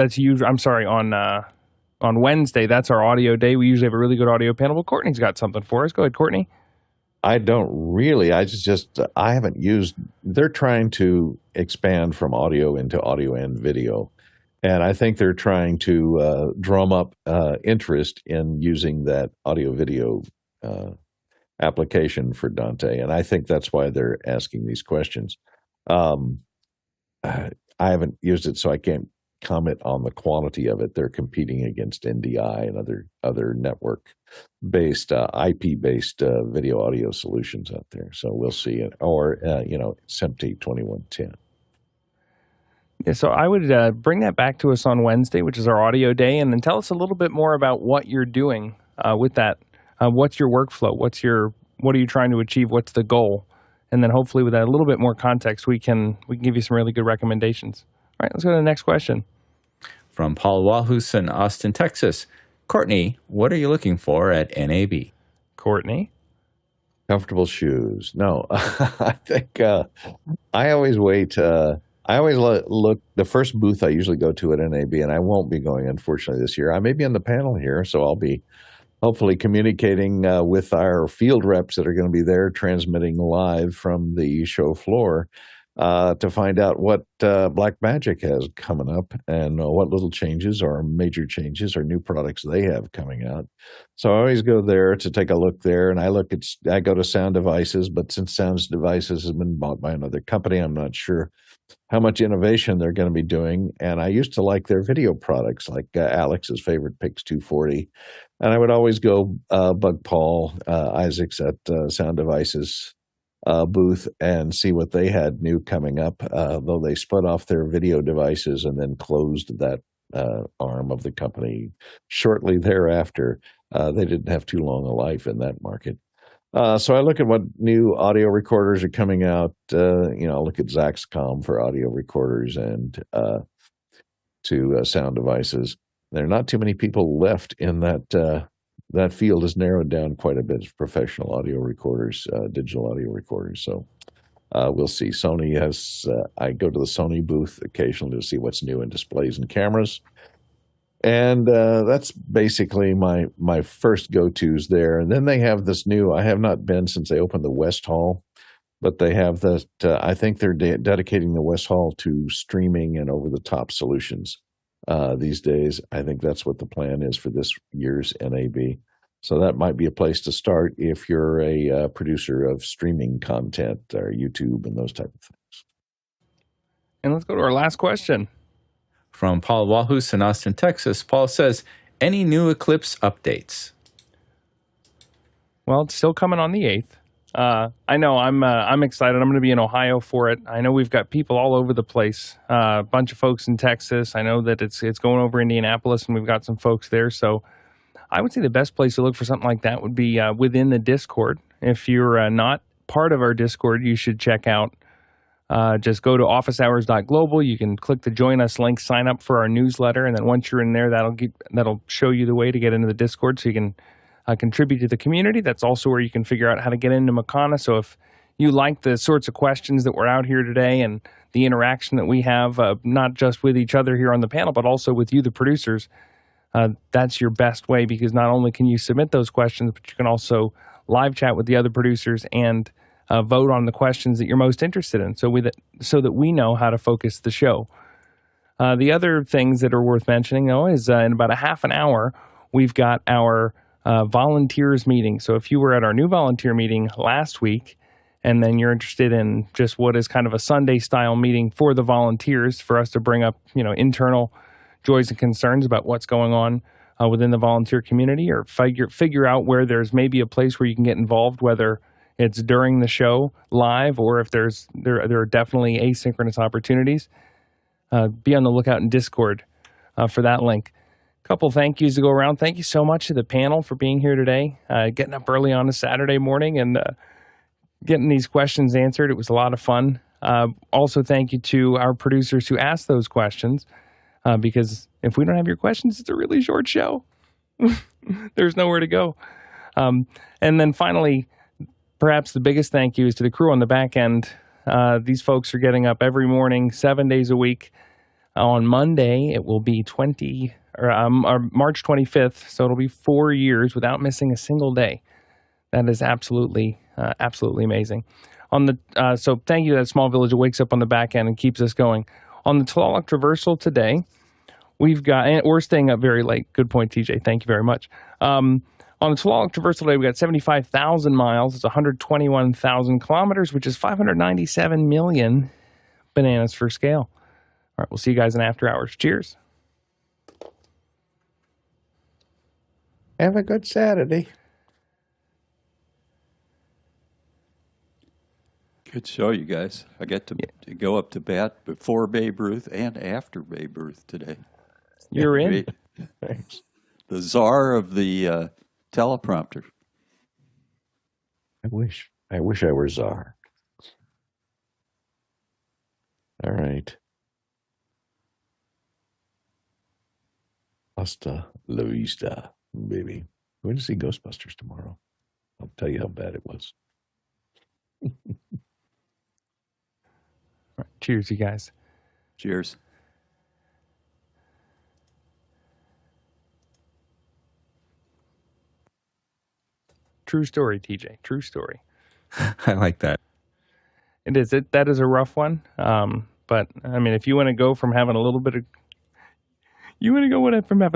Wednesday, that's our audio day. We usually have a really good audio panel. Well, Courtney's got something for us. Go ahead, Courtney. I don't really. I haven't used. They're trying to expand from audio into audio and video, and I think they're trying to drum up interest in using that audio video application for Dante, and I think that's why they're asking these questions. I haven't used it, so I can't comment on the quality of it. They're competing against NDI and other network-based, IP-based video audio solutions out there. So we'll see it, or SMPTE 2110. Yeah, so I would bring that back to us on Wednesday, which is our audio day, and then tell us a little bit more about what you're doing with that. What's your workflow? What are you trying to achieve? What's the goal? And then hopefully with that a little bit more context, we can give you some really good recommendations. All right, let's go to the next question. From Paul Walhus in Austin, Texas. Courtney, what are you looking for at NAB? Courtney? Comfortable shoes. No, I think I always wait. I always look, the first booth I usually go to at NAB, and I won't be going, unfortunately, this year. I may be on the panel here, so I'll be hopefully communicating with our field reps that are going to be there transmitting live from the show floor to find out what BlackMagic has coming up and what little changes or major changes or new products they have coming out. So I always go there to take a look there, and I go to Sound Devices, but since Sound Devices has been bought by another company, I'm not sure how much innovation they're going to be doing. And I used to like their video products, like Alex's favorite Pix 240. And I would always go bug Paul Isaacs at Sound Devices booth and see what they had new coming up, though they split off their video devices and then closed that arm of the company shortly thereafter. They didn't have too long a life in that market. So I look at what new audio recorders are coming out. I look at Zaxcom for audio recorders and sound devices. There are not too many people left in that. That field has narrowed down quite a bit of professional audio recorders, digital audio recorders. So we'll see. Sony has. I go to the Sony booth occasionally to see what's new in displays and cameras. And that's basically my first go-tos there. And then they have this new, I have not been since they opened the West Hall, but they have that, I think they're dedicating the West Hall to streaming and over-the-top solutions these days. I think that's what the plan is for this year's NAB. So that might be a place to start if you're a producer of streaming content or YouTube and those type of things. And let's go to our last question. From Paul Walhus in Austin, Texas. Paul says, any new Eclipse updates? Well, it's still coming on the 8th. I know I'm excited. I'm going to be in Ohio for it. I know we've got people all over the place. A bunch of folks in Texas. I know that it's going over Indianapolis, and we've got some folks there. So I would say the best place to look for something like that would be within the Discord. If you're not part of our Discord, you should check out. Just go to officehours.global. You can click the join us link, sign up for our newsletter, and then once you're in there, that'll show you the way to get into the Discord so you can contribute to the community. That's also where you can figure out how to get into Makana. So if you like the sorts of questions that were out here today and the interaction that we have, not just with each other here on the panel, but also with you, the producers, that's your best way, because not only can you submit those questions, but you can also live chat with the other producers and vote on the questions that you're most interested in, so that we know how to focus the show. The other things that are worth mentioning, though, is in about a half an hour, we've got our volunteers meeting. So if you were at our new volunteer meeting last week, and then you're interested in just what is kind of a Sunday-style meeting for the volunteers, for us to bring up, internal joys and concerns about what's going on within the volunteer community, or figure out where there's maybe a place where you can get involved, whether it's during the show live, or if there are definitely asynchronous opportunities. Be on the lookout in Discord for that link. A couple thank yous to go around. Thank you so much to the panel for being here today, getting up early on a Saturday morning and getting these questions answered. It was a lot of fun. Also, thank you to our producers who asked those questions, because if we don't have your questions, it's a really short show. There's nowhere to go. And then finally, perhaps the biggest thank you is to the crew on the back end. These folks are getting up every morning, 7 days a week. On Monday, it will be March 25th, so it'll be 4 years without missing a single day. That is absolutely amazing. So thank you to that small village that wakes up on the back end and keeps us going. On the Tlaloc traversal today, we're staying up very late. Good point, TJ. Thank you very much. On the Tlaloc traversal today, we got 75,000 miles. It's 121,000 kilometers, which is 597 million bananas for scale. All right, we'll see you guys in after hours. Cheers. Have a good Saturday. Good show, you guys. I get to go up to bat before Babe Ruth and after Babe Ruth today. You're in. Thanks. The czar of the teleprompter. I wish I were czar. All right. Hasta la vista, baby. We're going to see Ghostbusters tomorrow. I'll tell you how bad it was. All right, cheers, you guys. Cheers. True story, TJ. True story. I like that. It is. That is a rough one. But I mean, if you want to go from having a little bit of, from having a